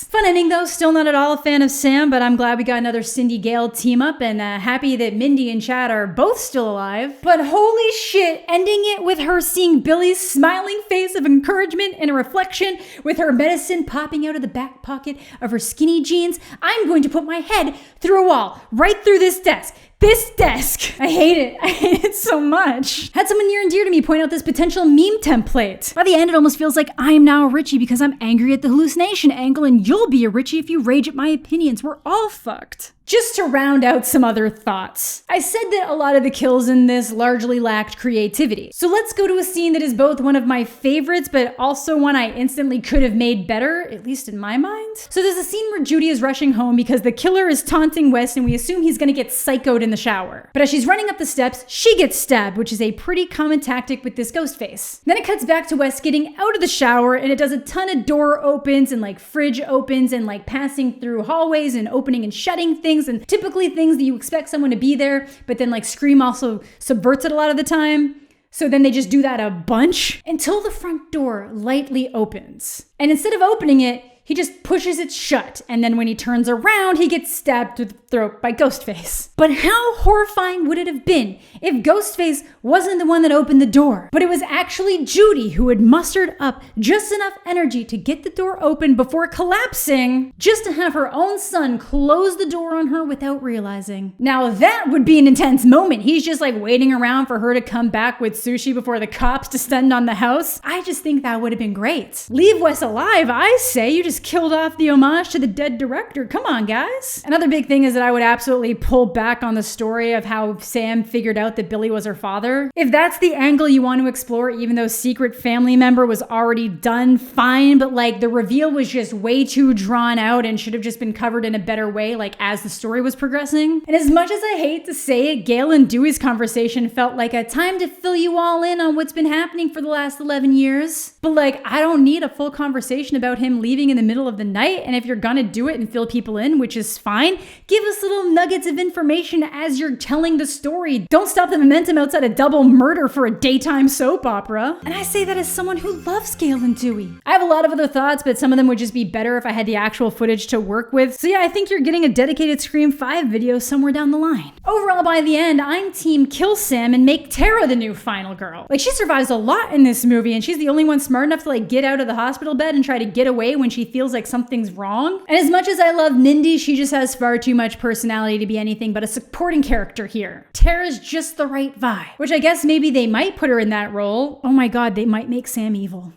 Fun ending though. Still not at all a fan of Sam, but I'm glad we got another Cindy Gale team up, and happy that Mindy and Chad are both still alive. But holy shit, ending it with her seeing Billy's smiling face of encouragement and a reflection with her medicine popping out of the back pocket of her skinny jeans. I'm going to put my head through a wall, right through this desk. This desk. I hate it. I hate it so much. Had someone near and dear to me point out this potential meme template. By the end, it almost feels like I am now a Richie because I'm angry at the hallucination angle, and you'll be a Richie if you rage at my opinions. We're all fucked. Just to round out some other thoughts. I said that a lot of the kills in this largely lacked creativity. So let's go to a scene that is both one of my favorites, but also one I instantly could have made better, at least in my mind. So there's a scene where Judy is rushing home because the killer is taunting Wes, and we assume he's gonna get psychoed in the shower. But as she's running up the steps, she gets stabbed, which is a pretty common tactic with this ghost face. Then it cuts back to Wes getting out of the shower, and it does a ton of door opens and like fridge opens and like passing through hallways and opening and shutting things, and typically things that you expect someone to be there, but then like Scream also subverts it a lot of the time. So then they just do that a bunch until the front door lightly opens. And instead of opening it, he just pushes it shut, and then when he turns around, he gets stabbed through the throat by Ghostface. But how horrifying would it have been if Ghostface wasn't the one that opened the door, but it was actually Judy who had mustered up just enough energy to get the door open before collapsing, just to have her own son close the door on her without realizing. Now that would be an intense moment. He's just like waiting around for her to come back with sushi before the cops descend on the house. I just think that would have been great. Leave Wes alive, I say. You just killed off the homage to the dead director. Come on, guys. Another big thing is that I would absolutely pull back on the story of how Sam figured out that Billy was her father. If that's the angle you want to explore, even though secret family member was already done, fine, but like the reveal was just way too drawn out and should have just been covered in a better way, like as the story was progressing. And as much as I hate to say it, Gale and Dewey's conversation felt like a time to fill you all in on what's been happening for the last 11 years. But like, I don't need a full conversation about him leaving in the middle of the night, and if you're gonna do it and fill people in, which is fine, give us little nuggets of information as you're telling the story. Don't stop the momentum outside a double murder for a daytime soap opera. And I say that as someone who loves Gale and Dewey. I have a lot of other thoughts, but some of them would just be better if I had the actual footage to work with. So yeah, I think you're getting a dedicated Scream 5 video somewhere down the line. Overall, by the end, I'm team kill Sam and make Tara the new final girl. Like, she survives a lot in this movie, and she's the only one smart enough to like get out of the hospital bed and try to get away when she feels like something's wrong. And as much as I love Mindy, she just has far too much personality to be anything but a supporting character here. Tara's just the right vibe, which I guess maybe they might put her in that role. Oh my god, they might make Sam evil.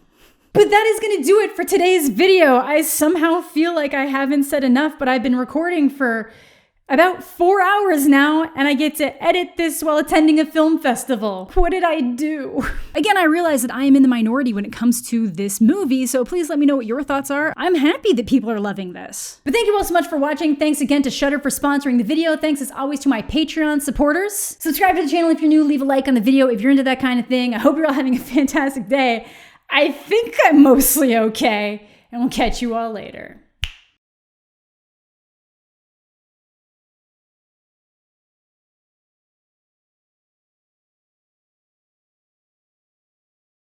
But that is gonna do it for today's video. I somehow feel like I haven't said enough, but I've been recording for about 4 hours now, and I get to edit this while attending a film festival. What did I do? Again, I realize that I am in the minority when it comes to this movie, so please let me know what your thoughts are. I'm happy that people are loving this. But thank you all so much for watching. Thanks again to Shudder for sponsoring the video. Thanks as always to my Patreon supporters. Subscribe to the channel if you're new, leave a like on the video if you're into that kind of thing. I hope you're all having a fantastic day. I think I'm mostly okay, and we'll catch you all later.